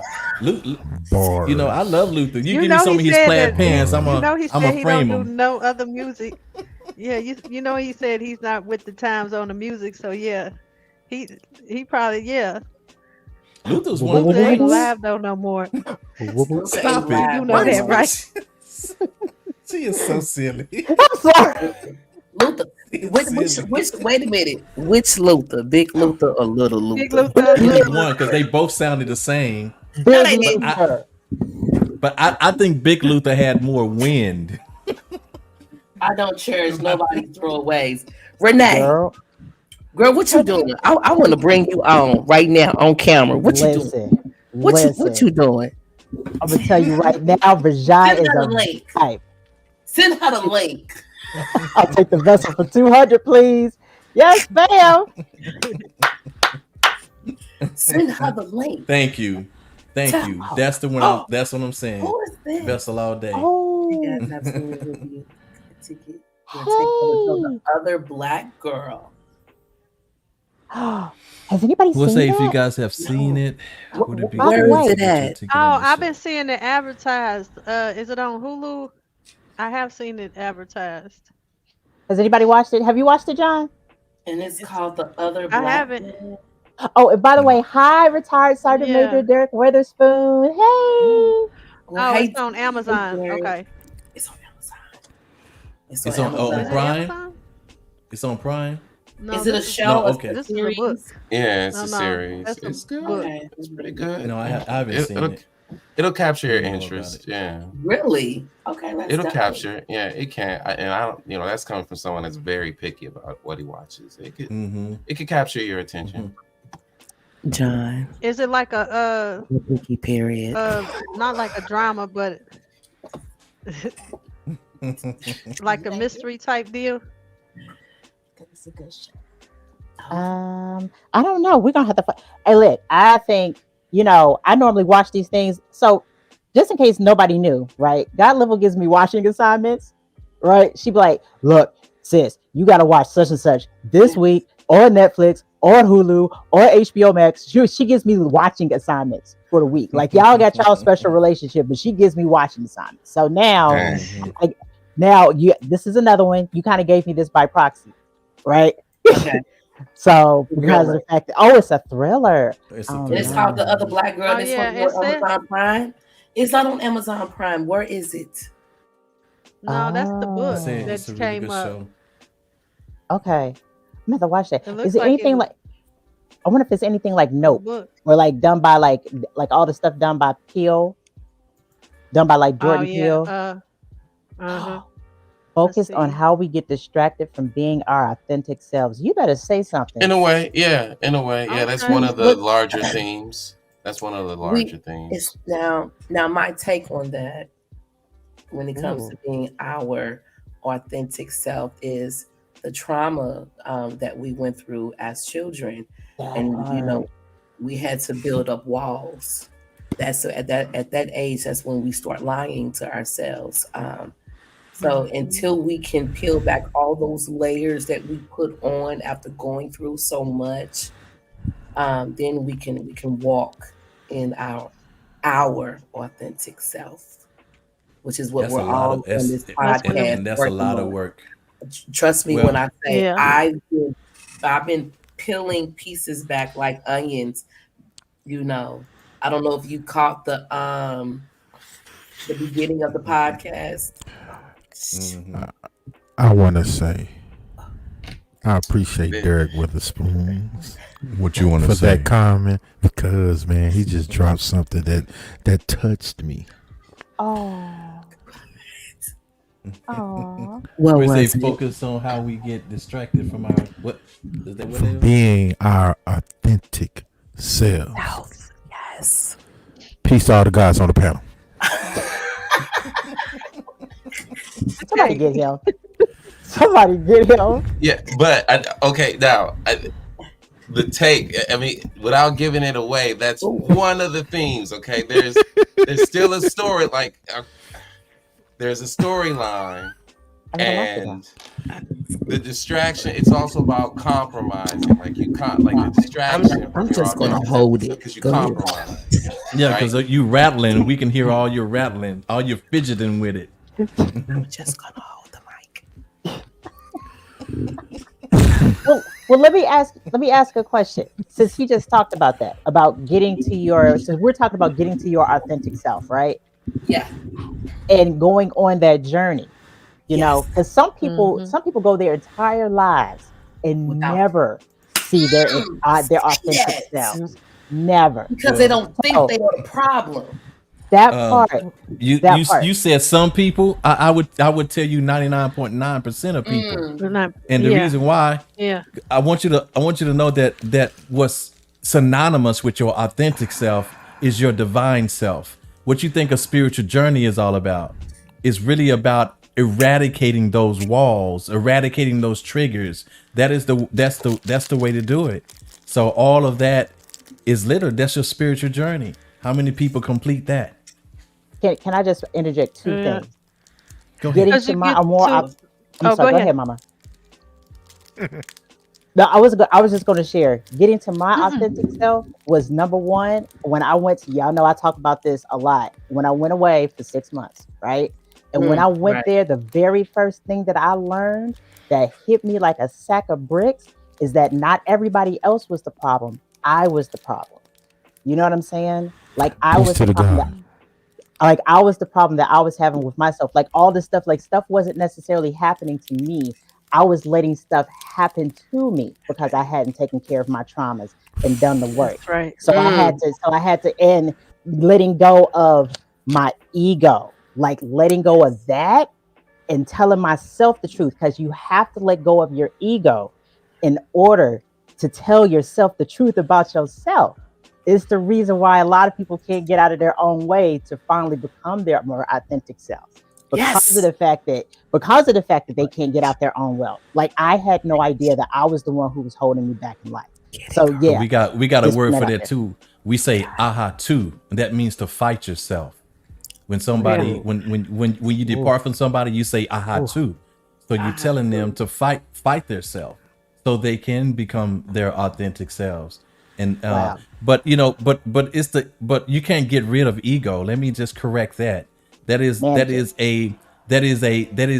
Bars. You know, I love Luther. You You give know me some he of his said plaid that- pants, I'm he a said he frame don't do them. no other music. Yeah, you know he said he's not with the times on the music. So yeah, he probably Luther's one of Luther the ain't greats. alive though no more. Stop Ain't it. You know that, right? She is so silly. I'm sorry. Luther. Wait a minute. Which Luther? Big Luther or Little Luther? Big Luther. Either one, because they both sounded the same. No, they Big didn't. Luther. But I think Big Luther had more wind. I don't cherish nobody's throwaways. Renee, Girl, girl, what you doing? I want to bring you on right now on camera. What you doing? listen. What you doing? I'm gonna tell you right now, Vajai Send is her the a link. type. Send her the link. I'll take the vessel for 200, please. Yes, ma'am. Send her the link. Thank you. Thank you. That's the one. Oh. That's what I'm saying. Who is this? Vessel all day. You Oh, guys have seen it with you. Ticket. Your ticket to the other black girl. has anybody We'll seen say that? if you guys have seen it, Wh- would it be by the good way- to get Where your is it ticket Oh, on the I've show? been seeing it advertised. Is it on Hulu? I have seen it advertised. Has anybody watched it? Have you watched it, John? And it's called The Other I Black haven't. Girl. Oh, and by the way, hi, retired Sergeant Yeah. Major Derek Witherspoon. Hey. Well, Oh, hey, it's on Amazon. Derek. Okay. It's on Amazon. It's on- Amazon. on Is it Prime? Amazon? It's on Prime. No, Is it a this is- show? No, or okay. This is a series? book. Yeah, it's No, a no, series. that's a It's good. book. Okay. It's pretty good. No, I haven't It- seen it'll, it. it'll capture your I don't know about interest. it. Yeah, Really? Okay. Let's it'll go. capture. Yeah, it can. And I don't. That's coming from someone that's very picky about what he watches. Mm-hmm. It could capture your attention. John. Is it like a Wiki period. not like a drama, but like a mystery type deal? It's a good show. I don't know. We're gonna have to. Hey, look, I think I normally watch these things. So, just in case nobody knew, right? God Level gives me watching assignments, right? She'd be like, "Look, sis, you gotta watch such and such this week on Netflix, on Hulu, or HBO Max." She gives me watching assignments for the week. Like y'all got y'all special relationship, but she gives me watching assignments. So now, this is another one. You kind of gave me this by proxy, right? Okay. So because of the fact that it's a thriller. It's Oh, It's no. called The Other Black Girl. Oh, It's yeah, on it said- Amazon Prime. It's not on Amazon Prime. Where is it? No, that's the Oh. book Saying that it's a really came good up. show. Okay, I'm gonna have to watch that. It looks Is it like anything it- like? I wonder if it's anything like The Nope, book. or like done by like all the stuff done by Peele, done by like Oh Jordan yeah. Peele. Uh-huh. Focused on see. how we get distracted from being our authentic selves. You better say something. In a way, yeah. That's Okay. one of the Look- larger themes. That's one of the larger themes. It's now my take on that when it comes to being our authentic self is the trauma that we went through as children, and we had to build up walls. That's at that age. That's when we start lying to ourselves. So until we can peel back all those layers that we put on after going through so much, then we can walk in our authentic self, which is what That's we're a lot all of on this and podcast. that's a lot of working on. work. Trust me Well- when I say Yeah. I've been peeling pieces back like onions. I don't know if you caught the beginning of the podcast. Mhm. I want to say I appreciate Derek Witherspoon What you want for to say? that comment, because man, he just dropped something that touched me. Oh. What We say was it? focus on how we get distracted from our what is that what From it is? being our authentic selves. Yes. Peace to all the guys on the panel. Somebody get him. Somebody get him. Yeah, but the take. I mean, without giving it away, that's one of the themes. Okay, there's still a story. Like there's a storyline, I never watched it, and the distraction. It's also about compromising. Like the distraction. I'm just gonna hold it. because you Go ahead. compromise. Yeah, because you rattling, we can hear all your rattling, all your fidgeting with it. I'm just gonna hold the mic. Well, let me ask a question. Since he just talked about that, about getting to your, since we're talking about getting to your authentic self, right? Yeah. And going on that journey, you know, because some people go their entire lives and Without- never see their authentic Yes. selves. Never. Because they don't think they are the problem. That Um, part. You That you part. you said some people. I would tell you 99.9% of people. We're not- And the yeah. reason why Yeah. I want you to know that what's synonymous with your authentic self is your divine self. what you think a spiritual journey is all about is really about eradicating those walls, eradicating those triggers. That's the way to do it. So all of that is literally, that's your spiritual journey. How many people complete that? Can I just interject two Yeah. things? Go ahead. Getting Because to you my get a more to- I'm Oh, sorry, go go ahead, ahead. Mama. No, I was just going to share. Getting to my authentic self was number one. When I went to, y'all know I talk about this a lot. When I went away for 6 months, right? And when I went right. there, the very first thing that I learned that hit me like a sack of bricks is that not everybody else was the problem. I was the problem. You know what I'm saying? Like I Peace was to the the problem. God. Like I was the problem that I was having with myself. Like all this stuff, like stuff wasn't necessarily happening to me. I was letting stuff happen to me because I hadn't taken care of my traumas and done the work. That's right. So I had to end letting go of my ego, like letting go of that and telling myself the truth, because you have to let go of your ego in order to tell yourself the truth about yourself. It's the reason why a lot of people can't get out of their own way to finally become their more authentic selves. Because of the fact that they can't get out their own well. Like I had no idea that I was the one who was holding me back in life. So But yeah, we got a just word putting for that out that too. We say aha too, and that means to fight yourself. When somebody, when you depart from somebody, you say aha too. So you're telling them to fight themselves so they can become their authentic selves. And Wow. but you know, but you can't get rid of ego. Let me just correct that. That is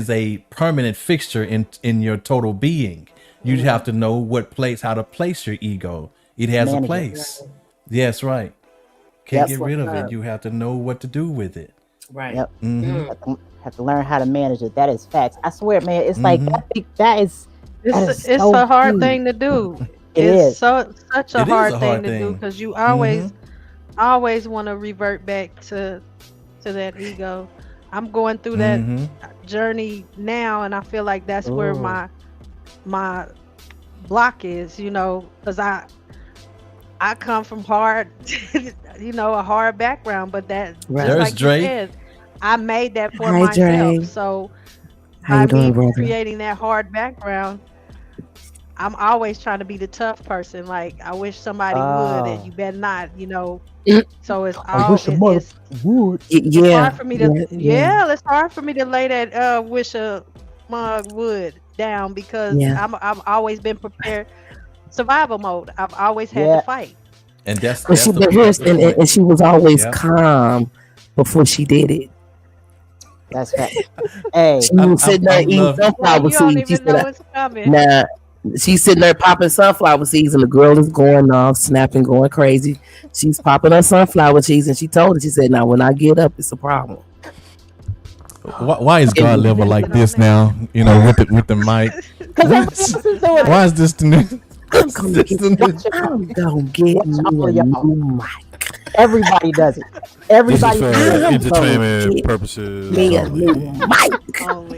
a permanent fixture in your total being. You have to know how to place your ego. It has Manage a it. place. Yes, right. Can't Yep. get rid of it. You have to know what to do with it. Right. Yep. Mhm. Have to learn how to manage it. That is facts. I swear, man. It's like Mhm. that is It's so a hard huge. thing to do. It It's is. such a It is hard a thing hard to do thing. because you Mhm. always want to revert back to that ego. I'm going through that Mhm. journey now, and I feel like that's where Ooh. my block is. You know, because I come from hard, a hard background, but that Right. just There's like you Dre. said, I made that for Hi, myself. Dre. So How by you doing, me brother? creating that hard background, I'm always trying to be the tough person. Like I wish somebody would, and Oh. you better not, Mm. So it's I all wish a mother it's would. it's Yeah, hard for me to yeah, it's hard for me to lay that wish a mug would down because yeah. I've always been prepared. Survival mode. I've always had Yeah. to fight. And that's But the here's point. and she was always Yeah. calm before she did it. That's fact. Hey, She was sitting there eating Well, sunflower you don't seeds. She even know said, what's coming. "Nah." She's sitting there popping sunflower seeds, and the girl is going off, snapping, going crazy. She's popping her sunflower seeds, and she told her, she said, "Now, when I get up, it's a problem." Why is God level like this now? You know, with the mic. because everyone else is doing it. Why is this the new? I'm gonna This get, the new- I'm gonna get Watch me all a of y'all. new mic. Everybody does it. This is Everybody for does it. entertainment Yeah. purposes Me a only. new mic, Only.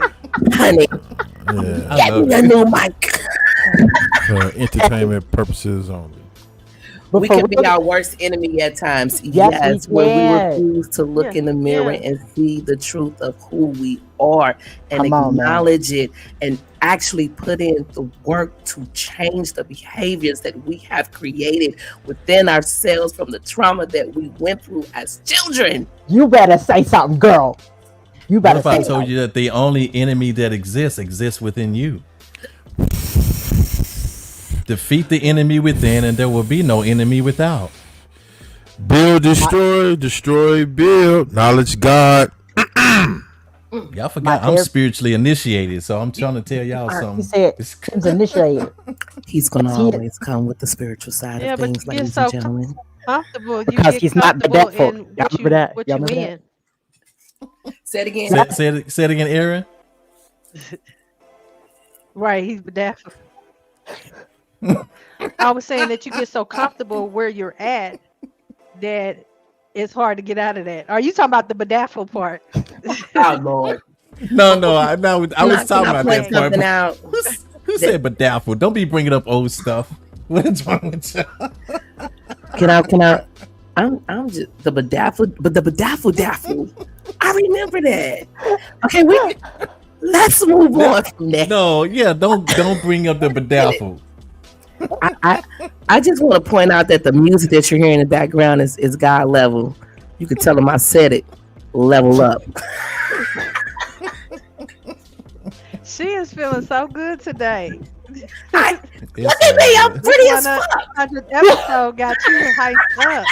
honey. Yeah, I Get love me a it. new mic. for entertainment purposes only. But We for can be real, our worst enemy at times. Yes, we where we can. refuse to look Yeah, in the mirror yeah. and see the truth of who we are and Come on, man. acknowledge it and actually put in the work to change the behaviors that we have created within ourselves from the trauma that we went through as children. you better say something, girl. You What better if I say told something. you that the only enemy that exists within you? Defeat the enemy within, and there will be no enemy without. Build, destroy, build. Knowledge, God. Y'all forgot My I'm air- spiritually initiated, so I'm trying to tell y'all He something. said, It's- "Tim's initiated." He's gonna See it. always come with the spiritual side Yeah, of but things, you get ladies so and gentlemen. comfortable. You Because get he's not comfortable bedefful. in Y'all what remember that? what Y'all you remember in. Say it again. say it again, Aaron. Right, he's bedazzled. I was saying that you get so comfortable where you're at that it's hard to get out of that. Are you talking about the bedazzle part? Oh Lord. No, I was Can talking I about point that part. something out? Who said bedazzled? Don't be bringing up old stuff. What is wrong with you? Can I I'm just the bedazzled, but the bedazzled daffle. I remember that. Okay, let's move on from that. No, yeah, don't bring up the bedazzle. I just want to point out that the music that you're hearing in the background is God level. You can tell them I said it. Level up. She is feeling so good today. Look at me, I'm pretty as fuck. 100th episode got you hyped up.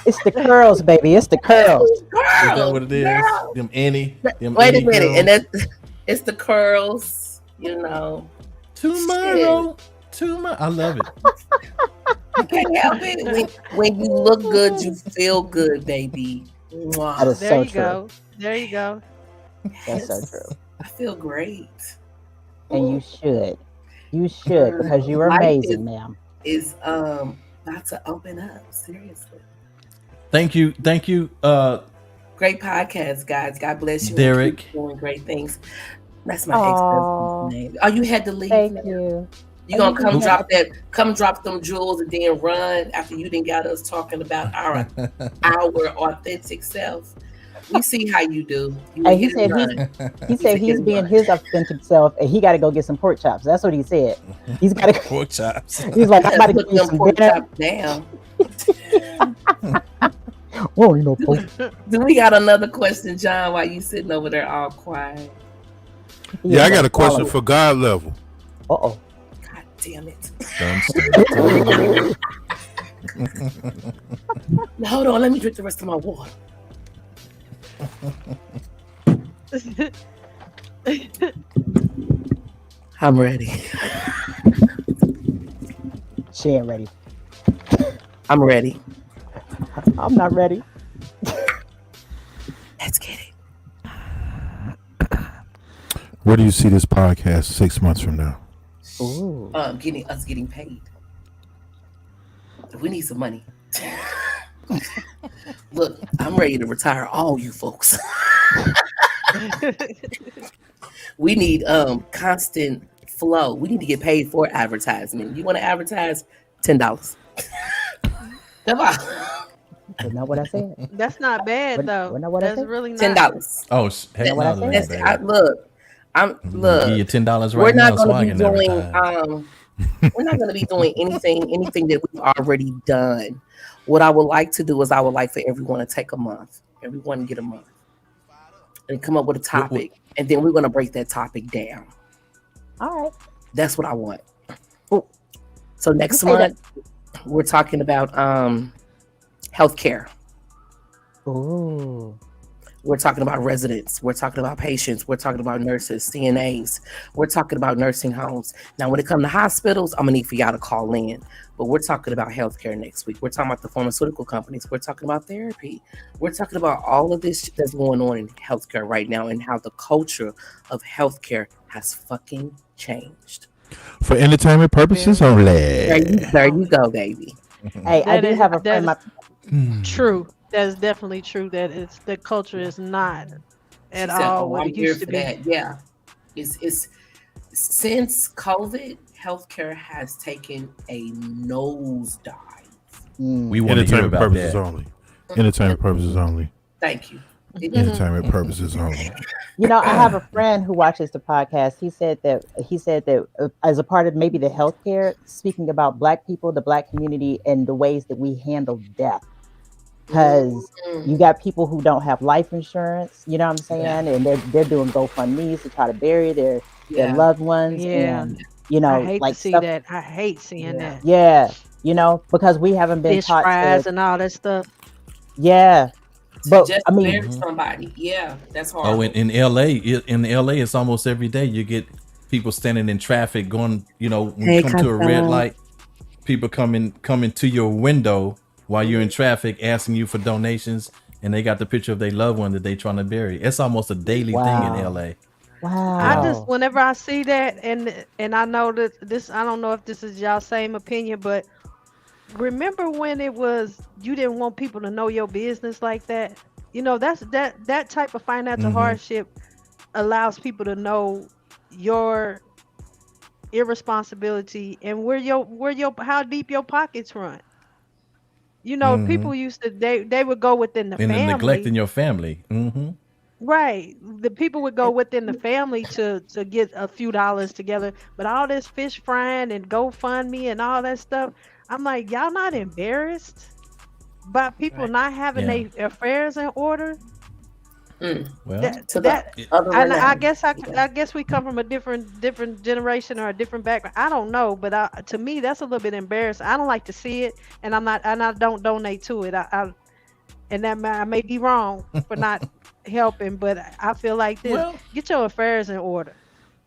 It's the curls, baby. It's the curls. Is that what it is? Girl. Them Annie. Them Wait a Annie minute, girls. and it's the curls. You know, Tomorrow. I love it. I can't help it. when you look good, you feel good, baby. Mwah. That is There so you true. go. There you go. That's so true. I feel great. And you should. You should, because you are Life amazing, ma'am. is about to open up. Seriously. Thank you. Great podcast, guys. God bless you. Derek. Keep doing great things. That's my Aw. ex-husband's name. Oh, you had to leave. Thank you. You gonna come Mhm. drop them jewels and then run after you didn't got us talking about our authentic self. We see how you do. You Hey, he hit and said run. He said he's being his authentic self, and he got to go get some pork chops. That's what he said. He's got to. Pork chops. He's like, I'm about to Put get you them some pork dinner. chops down. Oh, you know, pork. Do we got another question, John? While you sitting over there all quiet? Yeah, I got a question for God level. Uh-oh. God damn it! Now, hold on, let me drink the rest of my water. I'm ready. She ain't ready. I'm ready. I'm not ready. Let's get it. Where do you see this podcast 6 months from now? Ooh. Getting paid. We need some money. Look, I'm ready to retire all you folks. We need constant flow. We need to get paid for advertisement. You want to advertise? $10. Come on. That's not what I said. That's not bad though. Wasn't that what I That's said? really not. $10. Oh, heck what I no, said? that's bad. Look. Give you $10 We're right not now, so going I to can be doing. advertise. We're not going to be doing anything that we've already done. What I would like to do is I would like for everyone to take a month. Everyone get a month and come up with a topic, and then we're going to break that topic down. All right. That's what I want. Ooh. So next Okay, month we're talking about healthcare. Ooh. We're talking about residents. We're talking about patients. We're talking about nurses, CNAs. We're talking about nursing homes. Now, when it comes to hospitals, I'm gonna need for y'all to call in. But we're talking about healthcare next week. We're talking about the pharmaceutical companies. We're talking about therapy. We're talking about all of this shit that's going on in healthcare right now and how the culture of healthcare has fucking changed. For entertainment purposes only. There you go, baby. Hey, I That do is- have a friend. that My, True. That's definitely true. That it's the culture is not at She said, all "Oh, what I'm it here used to for be. that." Yeah, it's since COVID, healthcare has taken a nosedive. We want to hear Entertainment about purposes that. only. Entertainment purposes only. Thank you. Entertainment purposes only. you know, I have a friend who watches the podcast. He said that as a part of maybe the healthcare, speaking about Black people, the Black community, and the ways that we handle death. Because you got people who don't have life insurance, you know what I'm saying, and they're doing GoFundMe's to try to bury their loved ones, Yeah. and you know, I hate like to see stuff. that. I hate seeing that. Yeah, you know, because we haven't been Fish taught fries to. and all that stuff. Yeah, but Just I mean, bury somebody. Yeah, that's hard. Oh, in LA, it's almost every day you get people standing in traffic going, when Hey, you come to a red Costello. light, people coming to your window while you're in traffic asking you for donations, and they got the picture of their loved one that they trying to bury. It's almost a daily thing in Wow. LA. wow. I just whenever I see that and I know that this, I don't know if this is y'all same opinion, but remember when it was you didn't want people to know your business like that? You know, that type of financial hardship allows people to know your irresponsibility and where your how deep your pockets run. you know, people used to they would go within the And then neglecting family. your family. Right. The people would go within the family to get a few dollars together. But all this fish frying and GoFundMe and all that stuff, I'm like, y'all not embarrassed by people not having Yeah. their affairs in order? Well, That To that the other and way I around. guess I guess we come from a different generation or a different background. I don't know, but to me that's a little bit embarrassing. I don't like to see it, and I don't donate to it. And I may be wrong for not helping, but I feel like this. Well- Get your affairs in order.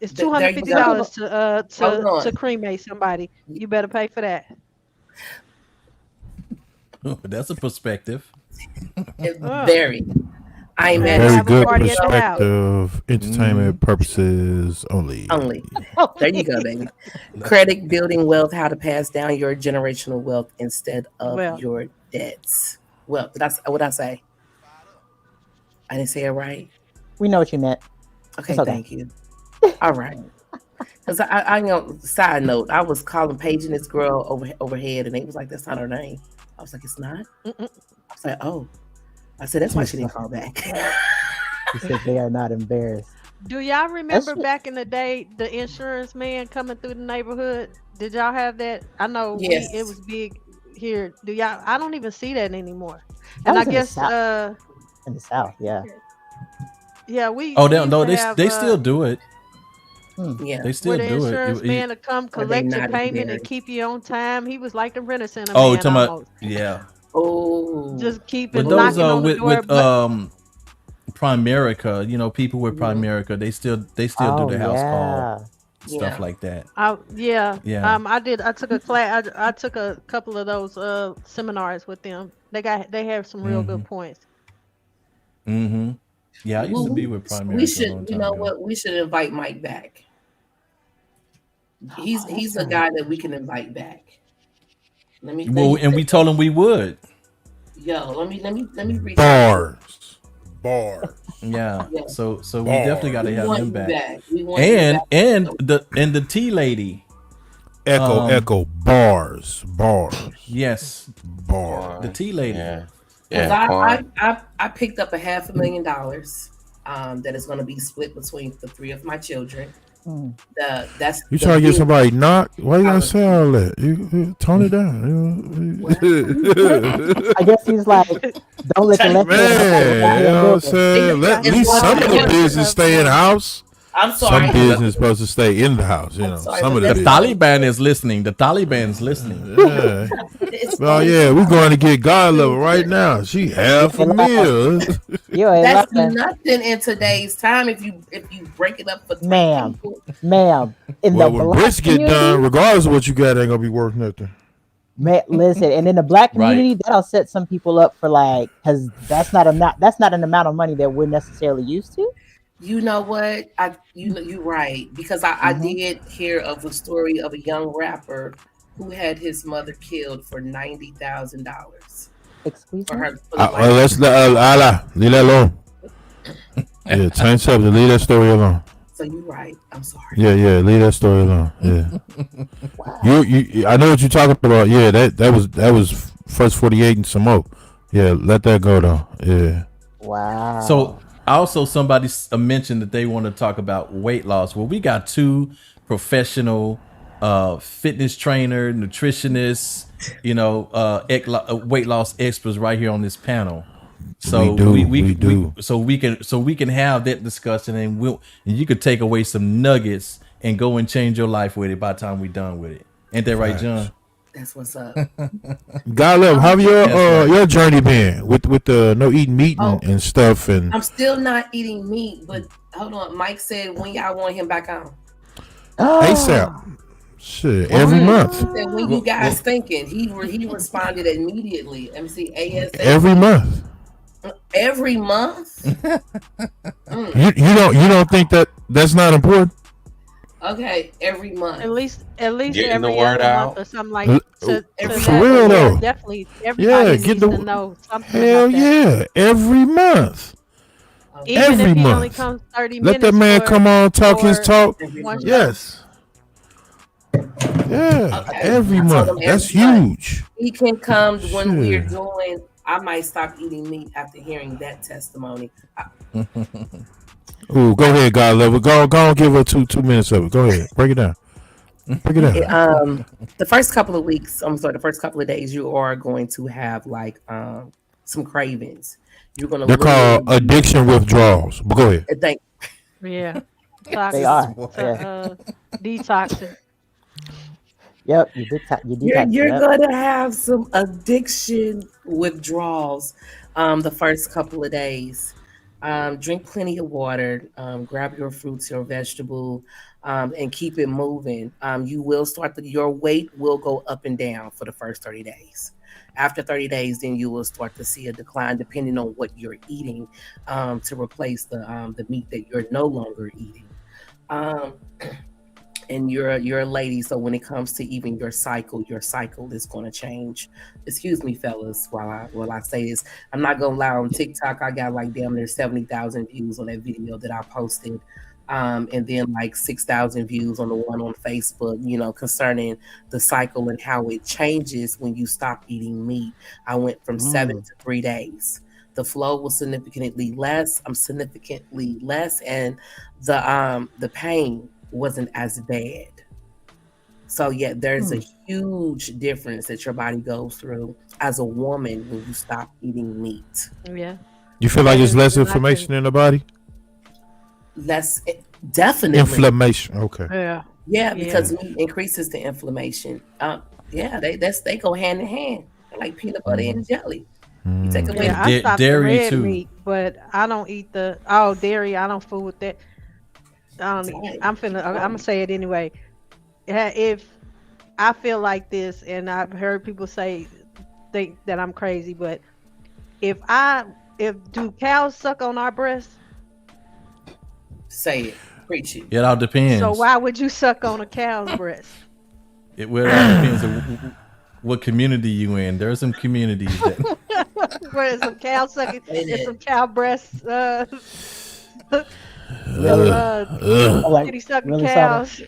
It's There you go. $250 Hold on. to cremate somebody. You better pay for that. that's a perspective. Very. I ain't mad Very at have a good party at the house. perspective. Entertainment purposes only. only. There you go, baby. Credit building wealth, how to pass down your generational wealth instead of Wealth. your debts. Well, what I say? I didn't say it right. We know what you meant. Okay, It's okay. thank you. All right. Because I know, side note, I was paging this girl overhead, and they was like, that's not her name. I was like, it's not? I was like, oh. I said, that's why she didn't call back. He said they are not embarrassed. Do y'all remember what- back in the day the insurance man coming through the neighborhood? Did y'all have that? I know Yes. it was big here. Do y'all? I don't even see that anymore. That And I was in the guess South. In the South, yeah. yeah, we Oh, we no, used to have, they still do it. Yeah. They still where the do insurance it. man to come Are they collect your not payment and embarrassed? keep you on time. He was like the Rent-A-Center Oh, man talking about almost. yeah. Oh. Just keep But it those knocking on the with door. but Primerica, you know, people with Primerica, they still do the house call stuff Yeah. like that. yeah. Yeah. I took a class. I took a couple of those seminars with them. They have some real good points. Mm-hmm. Yeah, I used to be with Primerica. We a long should, time ago. what? We should invite Mike back. He's a guy that we can invite back. Let me. Well, and we told him we would. Yo, let me reach Bars. Yeah. Yeah. So we definitely got to We have want him you back. back. We want you back. And the tea lady. Echo. Bars. Yes, Bars. the tea lady. Yeah. 'Cause Yeah. Quan. I picked up $500,000 that is going to be split between the three of my children. That's You the trying to get big- somebody knocked? Why you gotta say all that? You tone it down. I guess he's like, don't let the left Man, you know what I'm saying? Let at least some of the business stay in the house. I'm sorry. Some business supposed to stay in the house. You know, sorry, some of but the The that's- business. Taliban is listening. The Taliban's listening. Yeah. It's Well, yeah, we're going to get God level right now. She half a meal. You ain't That's nothing, nothing in today's time. If you break it up for three Ma'am. people. ma'am. In Well, the when black bricks get community, done, regardless of what you got, ain't gonna be worth nothing. listen, and in the black Right. community, that'll set some people up for like, because that's not an amount of money that we're necessarily used to. You know what? You're right, because I did hear of a story of a young rapper who had his mother killed for $90,000 Excuse for me. her. For the Well, life. let's leave that alone. Yeah, change subject. Leave that story alone. So you're right. I'm sorry. Yeah, leave that story alone. Yeah. You I know what you're talking about. Yeah, that was first 48 and some more. Yeah, let that go though. Yeah. Wow. So also somebody mentioned that they want to talk about weight loss. Well, we got two professional fitness trainer, nutritionists, weight loss experts right here on this panel. So We do. so we can have that discussion, and you could take away some nuggets and go and change your life with it by the time we're done with it. Ain't that right, John? That's what's up. God love, how That's right. your journey been with the no eating meat and stuff and I'm still not eating meat, but hold on. Mike said when y'all want him back on. ASAP. Shit, every month. He said, when you guys thinking? He responded immediately. Let me see. ASAP. Every month. Every month. You don't think that's not important? Okay, every month. At least Getting every the word other out. month or something like For that. real, though. Definitely, Yeah, everybody get needs the to know something. hell about that. yeah, every month. Even every if he only month. comes 30 Let minutes. that man for- come on, talk his for talk. one show. Yes. Yeah, Okay. every I told month. him That's every month. huge. He can come when we're Shit. doing. I might stop eating meat after hearing that testimony. Ooh, go ahead, God level. Go and give her 2 minutes of it. Go ahead. Break it down. Break it It, down. the first couple of weeks, I'm sorry, the first couple of days, you are going to have like some cravings. You're gonna They're called literally addiction withdrawals. But go ahead. think Yeah. They Toxic. are. Boy. Yeah. Detoxing. Yep. You detox. You you're detox. you're Yep. gonna have some addiction withdrawals the first couple of days. Drink plenty of water, grab your fruits, your vegetable, and keep it moving. You will your weight will go up and down for the first 30 days. After 30 days, then you will start to see a decline depending on what you're eating to replace the meat that you're no longer eating. Um, and you're a lady, so when it comes to even your cycle is going to change. Excuse me, fellas, while I say this. I'm not gonna lie, on TikTok I got like damn near 70,000 views on that video that I posted, and then like 6,000 views on the one on Facebook, concerning the cycle and how it changes when you stop eating meat. I went from 7 to 3 days. The flow was significantly less. I'm significantly less, and the pain wasn't as bad. So yeah, there's a huge difference that your body goes through as a woman when you stop eating meat. Yeah. You feel like there's less And I inflammation in the body? Less, definitely. Inflammation. Okay. Yeah. Yeah, because meat increases the inflammation. Yeah, they go hand in hand, like peanut butter and jelly. You take away Yeah, I stopped the dairy red too. meat, but I don't eat dairy. I don't fool with that. I don't eat. I'm gonna say it anyway. If I feel like this, and I've heard people think that I'm crazy, but if do cows suck on our breasts? say it, preach it. It all depends. So why would you suck on a cow's breast? It all depends on what community you in. There are some communities that Where some cow sucking and some cow breasts, Like, kitty sucking really cows.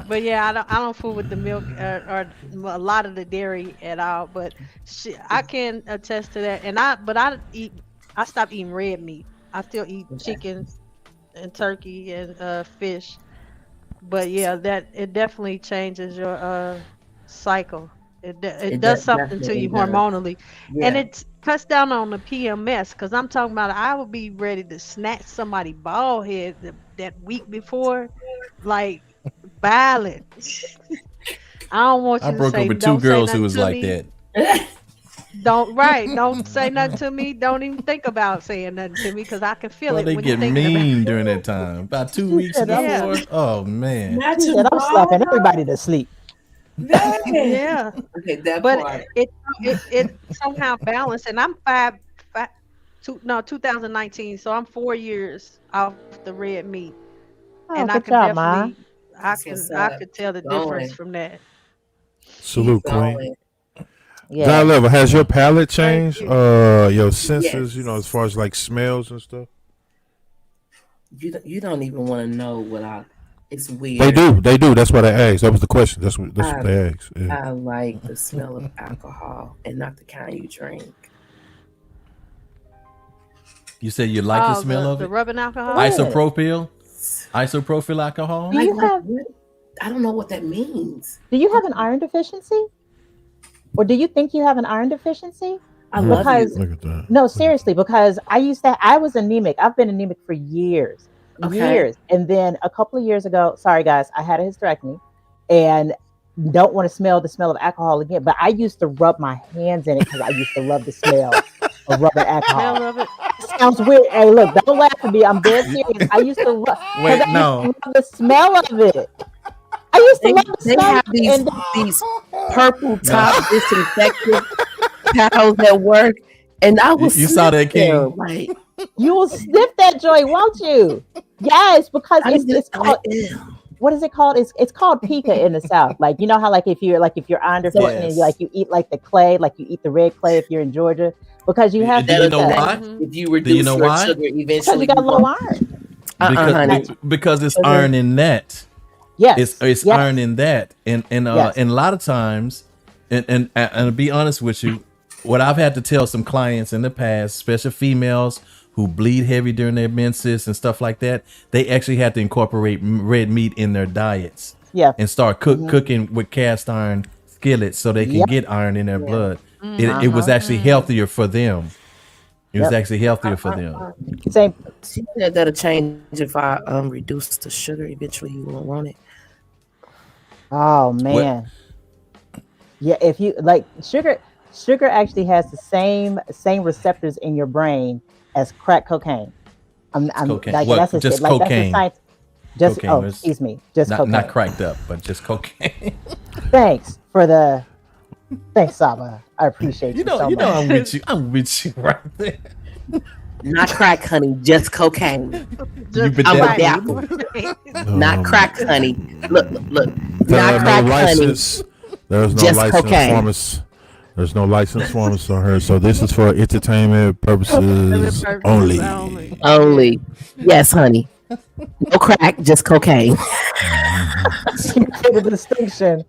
But yeah, I don't fool with the milk or a lot of the dairy at all. But I can attest to that. And I stopped eating red meat. I still eat chicken and turkey and fish. But yeah, that it definitely changes your cycle. It does something to you hormonally, and it cuts down on the PMS. Because I'm talking about, I would be ready to snatch somebody bald head that week before, like violent. I don't want you I to broke say, up with "Don't two say girls who nothing was to like me." that. Don't say nothing to me. Don't even think about saying nothing to me because I can feel Well, it they when get you're thinking mean during that time. About 2 weeks Yeah. before. Oh man. She said, I'm slapping everybody to sleep. Yeah, Okay, that but part. it somehow balanced, and I'm 2019, so I'm 4 years off the red meat, Oh, and I good can job, Ma. definitely, I could tell the difference from that. Salute, Keep Queen. going. Yeah. God level, has your palate Thank changed? you. Your senses, Yes. as far as like smells and stuff? You don't even want to know what it's weird. They do. That's why they asked. That was the question. That's what they asked. Yeah. I like the smell of alcohol and not the kind you drink. You said you like the Oh, smell of the it? rubbing alcohol. Isopropyl? Isopropyl alcohol? Do you Like, have what? I don't know what that means. Do you have an iron deficiency? Or do you think you have an iron deficiency? I love Because you. Look at that. no, seriously, because I was anemic. I've been anemic for years. Okay. Years. And then a couple of years ago, sorry guys, I had a hysterectomy and don't want to smell the smell of alcohol again. But I used to rub my hands in it because I used to love the smell of rubbing alcohol. Smell of it. Sounds weird. Hey, look, don't laugh at me. I'm dead serious. I used to love Wait, I no. used to love the smell of it. I used to They, love the they smell have of it. And these purple top disinfectant towels at work, and I was You saw that, King? Like, you will sniff that joy, won't you? Yes, because it's called, what is it called? It's called pica in the South. Like, you know how if you're iron deficient and you eat like the clay, like you eat the red clay if you're in Georgia, because you have Do you know that. why? if you reduce know your why? sugar, Because eventually you got you low won't. iron. Because, honey. because it's iron in that. Yes. It's yes. earning that, and Yes. a lot of times, and to be honest with you, what I've had to tell some clients in the past, especially females who bleed heavy during their menses and stuff like that, they actually had to incorporate red meat in their diets Yeah. and start cooking with cast iron skillets so they can Yep. get iron in their blood. It was actually healthier for them. It was Yep. actually healthier for them. Same. She said that'll change if I reduce the sugar. Eventually, you won't want it. Oh man. Yeah, if you like sugar actually has the same receptors in your brain as crack cocaine. I'm cocaine. like What? that's a, Just like that's cocaine? a science. Just Cocaine oh, was- excuse me, just Not cocaine. not cracked up, but just cocaine. Thanks, Saba. I appreciate you. So You know, much. I'm with you. I'm with you right there. Not crack, honey, just cocaine. You been I'm that- adapting. Not crack, honey. Look. There Not are crack, no honey. license. There's no Just license cocaine. pharmacist. There's no license pharmacist on her, so this is for entertainment purposes only. Only. Yes, honey. No crack, just cocaine. the distinction.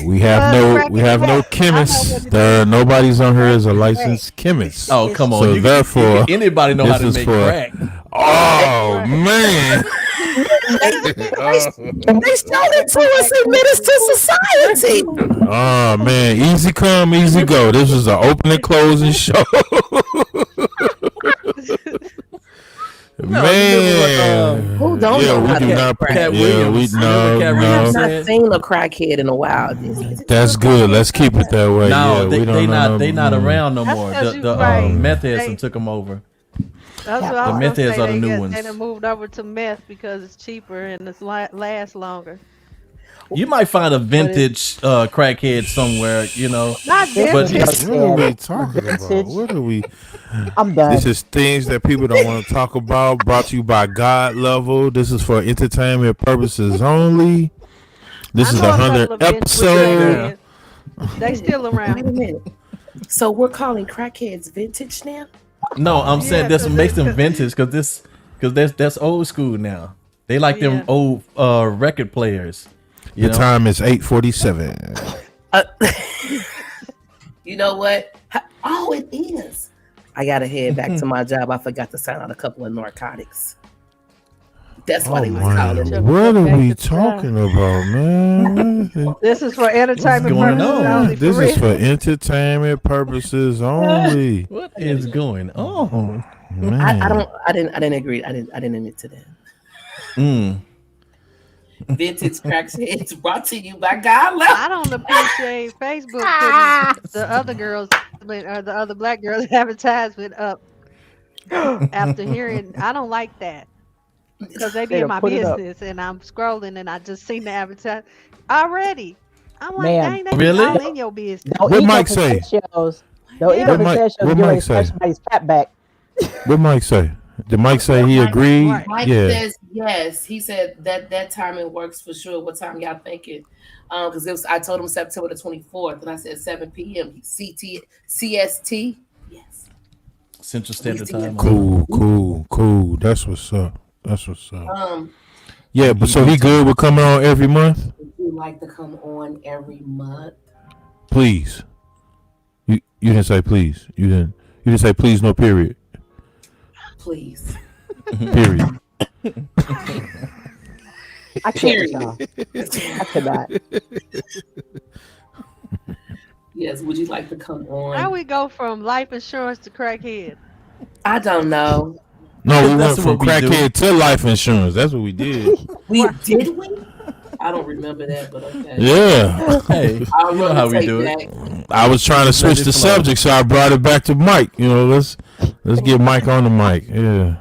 We have no chemists. Nobody's on here as a licensed chemist. Oh, come on. So therefore, anybody know how this to is make for- crack. Oh man! They showed it to us in Minister Society. Oh man! Easy come, easy go. This is an open and closing show. Man, Who don't know we how to do make not. crack? Cat Yeah, Williams. we Remember Cat no, Williams? no. I've not seen a crackhead in a while. That's good. Let's keep it that way. No, yeah, they we don't know they not around no That's more. 'cause The you right. meth heads They- done took them over. That's what The I was meth gonna heads say. are the They new get- ones. They done moved over to meth because it's cheaper and it's lasts longer. You might find a vintage crackhead somewhere, you know. Not But- vintage. What are we talking about? What are we? I'm done. This is things that people don't want to talk about. Brought to you by God Level. This is for entertainment purposes only. This I is know the a couple 100th of vintage episode. crackheads. They still Wait a around. minute. So we're calling crackheads vintage now? No, I'm saying Yeah, that's 'cause what makes they- them vintage because that's old school now. They like Yeah. them old record players. You The know? time is 8:47. You know what? Oh, it is. I gotta head back to my job. I forgot to sign out a couple of narcotics. That's why Oh they was man, calling it. what are we talking about, man? This is for entertainment going purposes on? only. This for is real. for entertainment purposes only. What is going on? Man. I didn't agree. I didn't admit to that. Mm. Vintage Crackheads brought to you by God Level. I don't appreciate Facebook putting the other girls or the other black girls advertisement up after hearing. I don't like that because they be They in done my put it up. business and I'm scrolling and I just seen the advertisement already. I'm like, Man. dang, they Really? all in your business. Don't What eat Mike no say? pistachios. Don't eat Yeah. no What Mike- pistachios. what You're ready Mike to smash say? somebody's fat back. What Mike say? Did Mike say he agreed? Right. Mike Yeah. says yes. He said that timing works for sure. What time y'all thinking? Because it was I told him September the 24th, and I said 7 p.m. CST. Yes. Central Standard We see Time. Cool. That's what's up. Um, Yeah, but so he good with coming on every month? would you like to come on every month? Please. You didn't say please. You didn't say please, no period. Please. Period. I can't with y'all. I cannot. Yes. Would you like to come on? How we go from life insurance to crackhead? I don't know. No, we went That's from what we do. crackhead to life insurance. That's what we did. We did we? I don't remember that, but okay. Yeah. Hey, I'll you know how we do it. it. I was trying to switch it the flow. subject, so I brought it back to Mike. You know, let's get Mike on the mic. Yeah.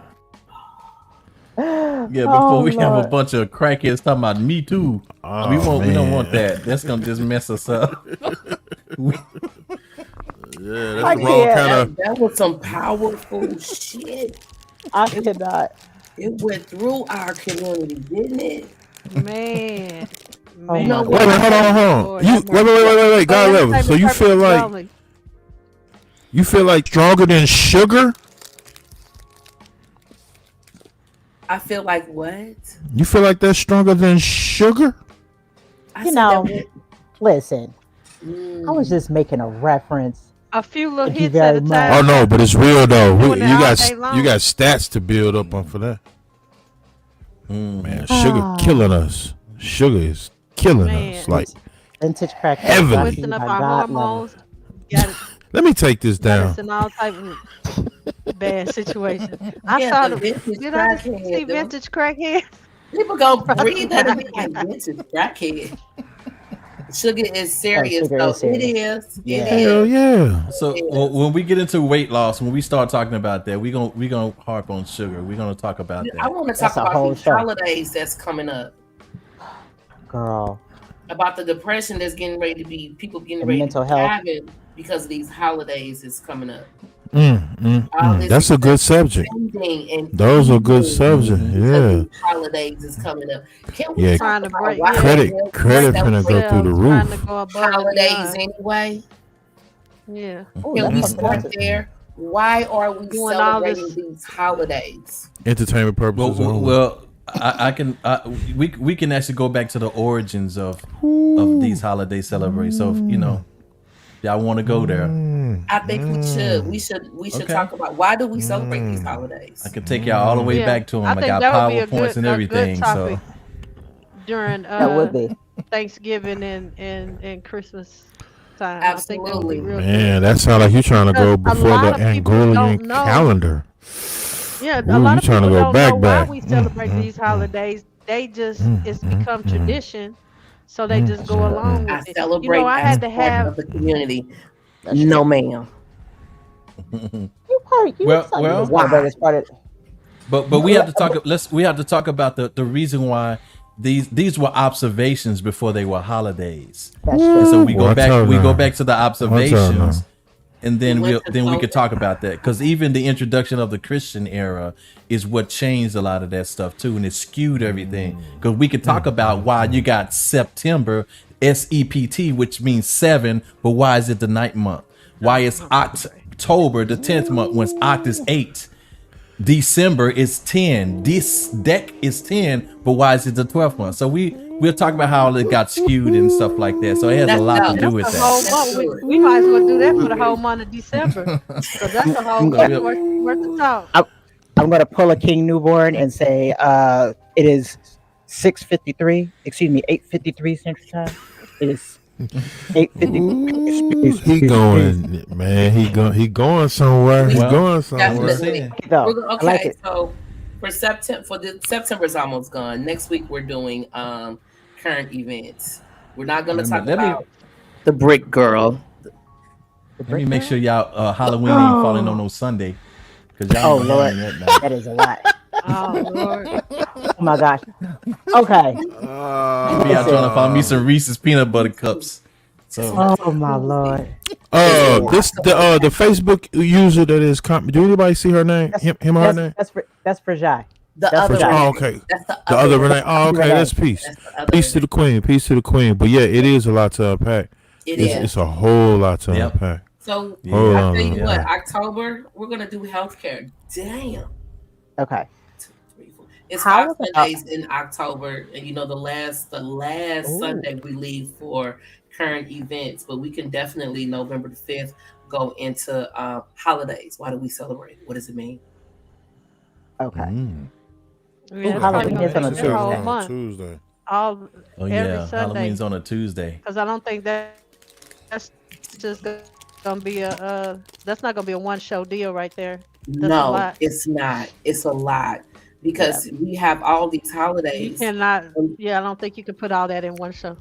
Yeah, before Oh, we have a Lord. bunch of crackheads talking about me too. Oh, we don't man. want that. That's gonna just mess us up. Yeah, that's I the wrong can't. kind of. That was some powerful shit. I cannot. It went through our community, didn't it? Man. Oh, Man. my Wait, hold on. Lord, You have wait. God mercy. level. So you feel like stronger than sugar? I feel like what? You feel like that's stronger than sugar? I You said know, that. listen, I was Mm. just making a reference. A few little Thank you hits at very a much. time. Oh no, but it's real though. Doing You it all got day you long. got stats to build up on for that. Man, sugar Ah. killing us. Sugar is killing us. Man. Like, Vintage crack. Heavily. brought to Twisting you up by our God Level. hormones. Got, let me take this got us down. in all type of bad situations. I Yeah, saw the the. vintage Did I see crackhead. Though. vintage crackhead? People gonna read that and be like, vintage crackhead. Sugar is serious, sugar though. is serious. It is. Yeah. It Hell is. yeah. So when we get into weight loss, when we start talking about that, we gonna harp on sugar. We're gonna talk about I that. want to That's talk a about whole these show. holidays that's coming up. Girl, About the depression that's getting ready to be, people getting And ready mental to health. have it because of these holidays is coming up. Oh, This That's a good subject. spending and Those are good eating subjects. because Yeah. these holidays is coming up. Can we Yeah. talk Trying to about break- why yeah. Credit the credit hell finna go through the Trying to roof. go above and holidays beyond. anyway? Yeah. oh, Can we that's start fantastic. there? Why are we Doing all celebrating this- these holidays? Entertainment purposes only. Well, we can actually go back to the origins of these holiday celebrations. So y'all want to go there, I think we should. We should Okay. talk about why do we celebrate these holidays? I can take y'all all the way Yeah. back to them. I think got that would be a PowerPoints good, and everything. A good So topic during That would be. Thanksgiving and Christmas time. I think that would Absolutely. be real Man, that sounds like you're trying to go Because a before lot the of people don't Angolian know. calendar. good. Yeah, Ooh, a lot you of trying to people go don't back, know why back. we celebrate these holidays. They just it's become tradition, so they just go along I with it. celebrate I as had to part have of the community. No, ma'am. You Well- something well- to celebrate as part of. But we have to talk. We have to talk about the reason why these were observations before they were holidays. That's And true. so we go Watch back. out We go now. back to the Watch out observations, and then We went to we could COVID. talk about that because even the introduction of the Christian era is what changed a lot of that stuff too, and it skewed everything. Because we could talk about why you got September, SEPT, which means 7, but why is it the 9th month? Why is October the 10th month when Oct is 8? December is 10. This deck is 10, but why is it the 12th month? So we'll talk about how it got skewed and stuff like that. So it has a That's lot to dope. do with the that. whole That's month. good. We might as well do that for the whole month of December. So that's a whole month worth of talk. I'm going to pull a King Newborn and say it is 6:53. Excuse me, 8:53 Central Time. It is 8:50. He going, man. He going somewhere. He's Well, going somewhere. Definitely. Though. We're gonna- I like okay, it. so for September's almost gone. Next week we're doing current events. We're not gonna talk Let me- about the brick girl. Let me make sure y'all Halloween ain't falling on no Sunday. Cause y'all Oh, ain't Lord. doing that now. That is a lot. Oh Lord. Oh my gosh. Okay. Be out trying to find me some Reese's peanut butter cups. So Oh my Lord. The Facebook user that is do anybody see her name? Him or her name? That's for Jai. The That's other for- Oh, Renee. okay. That's the The other Renee. Oh, okay. Renee. That's peace. That's the other Peace to the queen. Peace to the queen. But yeah, it is a lot to unpack. It It's, is. it's a whole lot to Yep. unpack. So Hold I'll on, tell you yeah. what, October, we're gonna do healthcare. Damn. Okay. 2, 3, 4. It's How 5 about- Sundays in October, and the last Ooh. Sunday we leave for current events, but we can definitely November the 5th go into holidays. Why do we celebrate? What does it mean? Okay. Yeah, it's Halloween probably is on a gonna be the whole Tuesday. month. Tuesday. All oh every yeah, Sunday. Halloween's on a Tuesday. Because I don't think that's just gonna be that's not gonna be a one show deal right there. a No, lot. it's not. It's a lot because we have all these You holidays. cannot. Yeah, I don't think you can put all that in one show.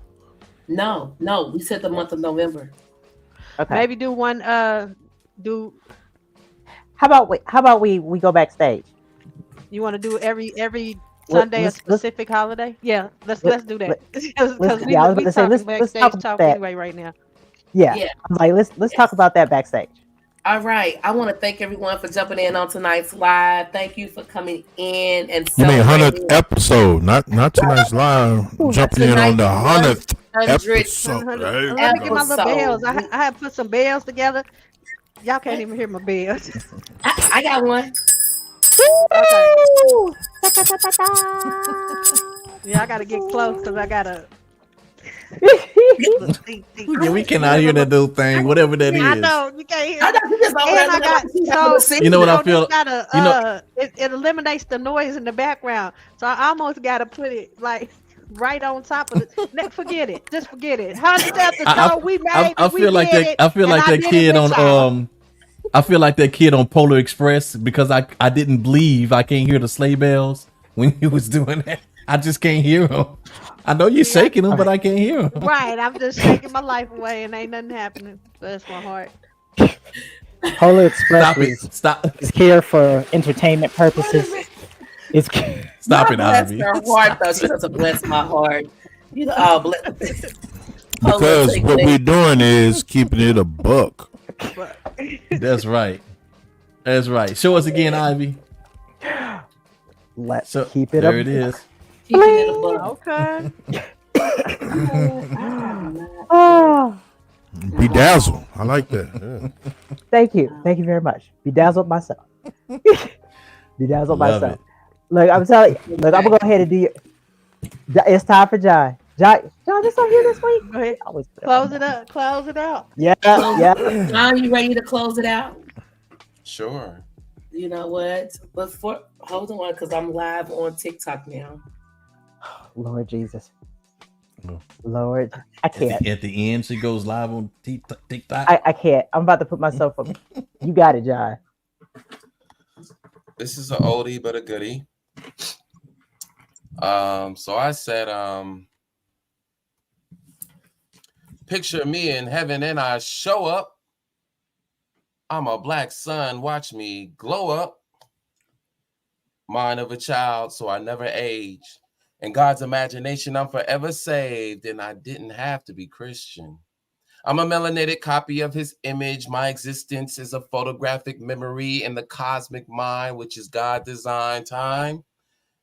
No, we said the month of November. Okay. Maybe do one. Do How about we go backstage? you want to do every Let- Sunday a let's- specific holiday? Yeah, let's do that. Because let's- we yeah, I was we gonna say, talking let's backstage talk about talk that. anyway right now. Yeah. Yeah. I'm like, let's talk about that backstage. All right. I want to thank everyone for jumping in on tonight's live. Thank you for coming in and You mean 100th celebrating episode, not tonight's live. Jumping in on the 100th 100th. episode. There you Let me get my little Episode. bells. I have put some bells together. Y'all can't even hear my bells. I got one. Okay. Yeah, I gotta get close because I gotta Yeah, we cannot hear that little thing, whatever that I is. know you can't hear. I know you just over there And I looking got like she's having a so seizure. You know what I this feel? gotta, You know, it eliminates the noise in the background. So I almost gotta put it like right on top of it. Forget it. Just forget it. 100th episode, we made I it. We feel like did that. it. I feel And like I that did it kid with y'all. on I feel like that kid on Polar Express because I didn't believe I can't hear the sleigh bells when he was doing that. I just can't hear him. I know you're See, I- shaking them, but I can't hear them. Right. I'm just shaking my life away and ain't nothing happening. Bless my heart. Polar Express Stop it! Stop! is here for entertainment purposes. It's Stop it, Bless Ivy. her heart, though. She doesn't bless my heart. You know, oh, bless. Because what we're doing is keeping it a buck. That's right. That's right. Show us again, Ivy. Let's So keep it there up. it is. keeping it a buck. Okay. Oh, Bedazzle. I like that. Yeah. thank you very much. Bedazzled myself. Bedazzled Love myself. it. Look, I'm telling you. Look, I'm gonna go ahead and do your. It's time for John. John, this on here this week. Go ahead. Always put Close on it up. Close it out. Yeah. Are you ready to close it out? Sure. You know what? Hold on, because I'm live on TikTok now. Lord Jesus. Oh. Lord, I can't. At the end, she goes live on TikTok. I can't. I'm about to put myself up. You got it, John. This is an oldie but a goodie. So I said, picture me in heaven and I show up. I'm a black sun, watch me glow up. Mind of a child, so I never age. In God's imagination, I'm forever saved, and I didn't have to be Christian. I'm a melanated copy of his image. My existence is a photographic memory in the cosmic mind, which is God designed time.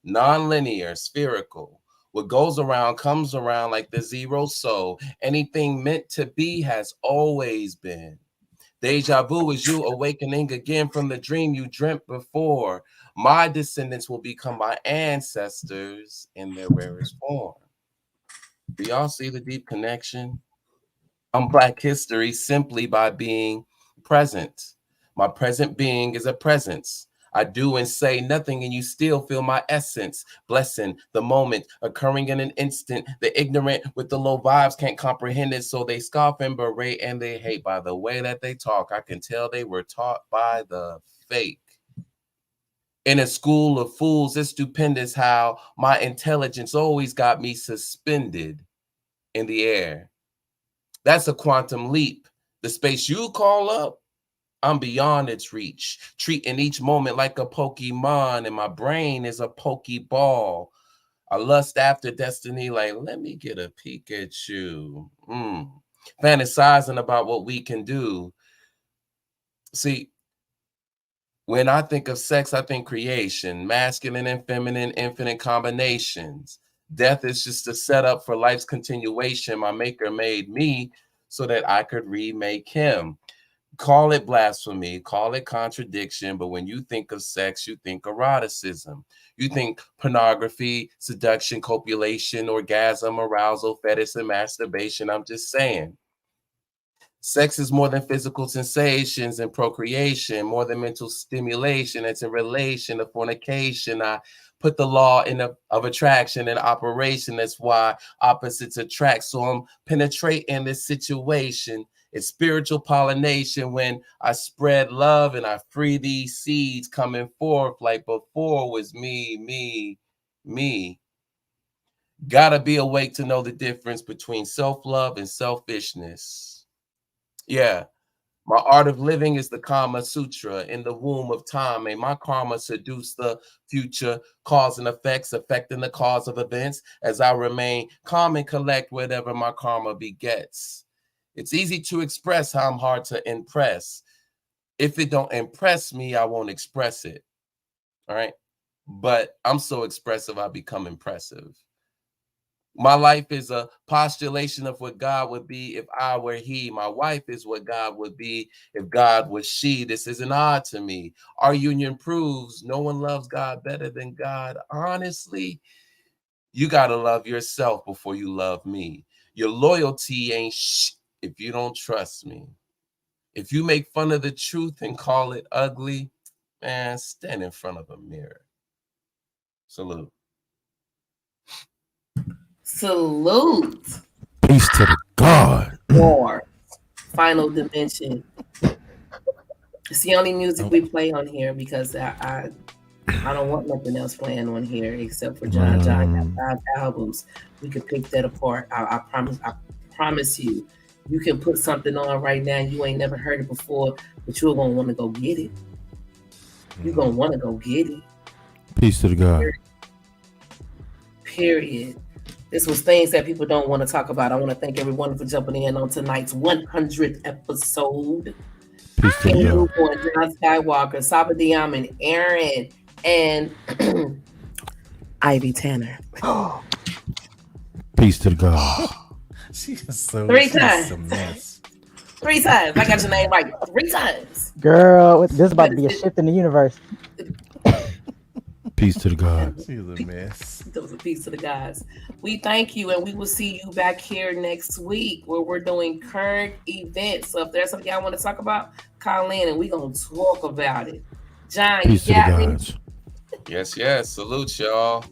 Non-linear, spherical. What goes around comes around like the zero soul. Anything meant to be has always been. Deja vu is you awakening again from the dream you dreamt before. My descendants will become my ancestors in their rarest form. Do y'all see the deep connection? I'm Black history simply by being present. My present being is a presence. I do and say nothing, and you still feel my essence. Blessing the moment, occurring in an instant. The ignorant with the low vibes can't comprehend it, so they scoff and berate and they hate. By the way that they talk, I can tell they were taught by the fake. In a school of fools, it's stupendous how my intelligence always got me suspended in the air. That's a quantum leap. The space you call up, I'm beyond its reach, treating each moment like a Pokemon, and my brain is a Pokeball. I lust after destiny, like, let me get a peek at you. Fantasizing about what we can do. See, when I think of sex, I think creation, masculine and feminine, infinite combinations. Death is just a setup for life's continuation. My maker made me so that I could remake him. Call it blasphemy, call it contradiction, but when you think of sex, you think eroticism. You think pornography, seduction, copulation, orgasm, arousal, fetish, and masturbation. I'm just saying. Sex is more than physical sensations and procreation, more than mental stimulation. It's a relation of fornication. I put the law of attraction in operation. That's why opposites attract. So I'm penetrating this situation. It's spiritual pollination when I spread love and I free these seeds coming forth like before was me. Gotta be awake to know the difference between self-love and selfishness. Yeah, my art of living is the Kama Sutra. In the womb of time, may my karma seduce the future, cause and effects, affecting the cause of events as I remain calm and collect whatever my karma begets. It's easy to express how I'm hard to impress. If it don't impress me, I won't express it. All right. But I'm so expressive, I become impressive. My life is a postulation of what God would be if I were he. My wife is what God would be if God was she. This isn't odd to me. Our union proves no one loves God better than God. Honestly, you got to love yourself before you love me. Your loyalty ain't if you don't trust me. If you make fun of the truth and call it ugly, man, stand in front of a mirror. Salute. Salute. Peace to the God. War. Final Dimension. It's the only music we play on here because I don't want nothing else playing on here except for John. John got 5 albums. We could pick that apart. I promise you. You can put something on right now. You ain't never heard it before, but you're gonna want to go get it. You're gonna want to go get it. Peace to the God. Period. This was things that people don't want to talk about. I want to thank everyone for jumping in on tonight's 100th episode. Peace to the God. Newborn, John Skywalker, Saba Diamond, Aaron, and Ivy Tanner. Peace to the God. She's so 3 she's times. a mess. 3 times. I got your name right 3 times. Girl, this is about to be a shift in the universe. Peace to the God. She's a mess. That was a piece to the guys. We thank you, and we will see you back here next week where we're doing current events. So if there's something y'all want to talk about, call in and we're going to talk about it. John, Peace you to the got me? gods. Yes, yes. Salute, y'all.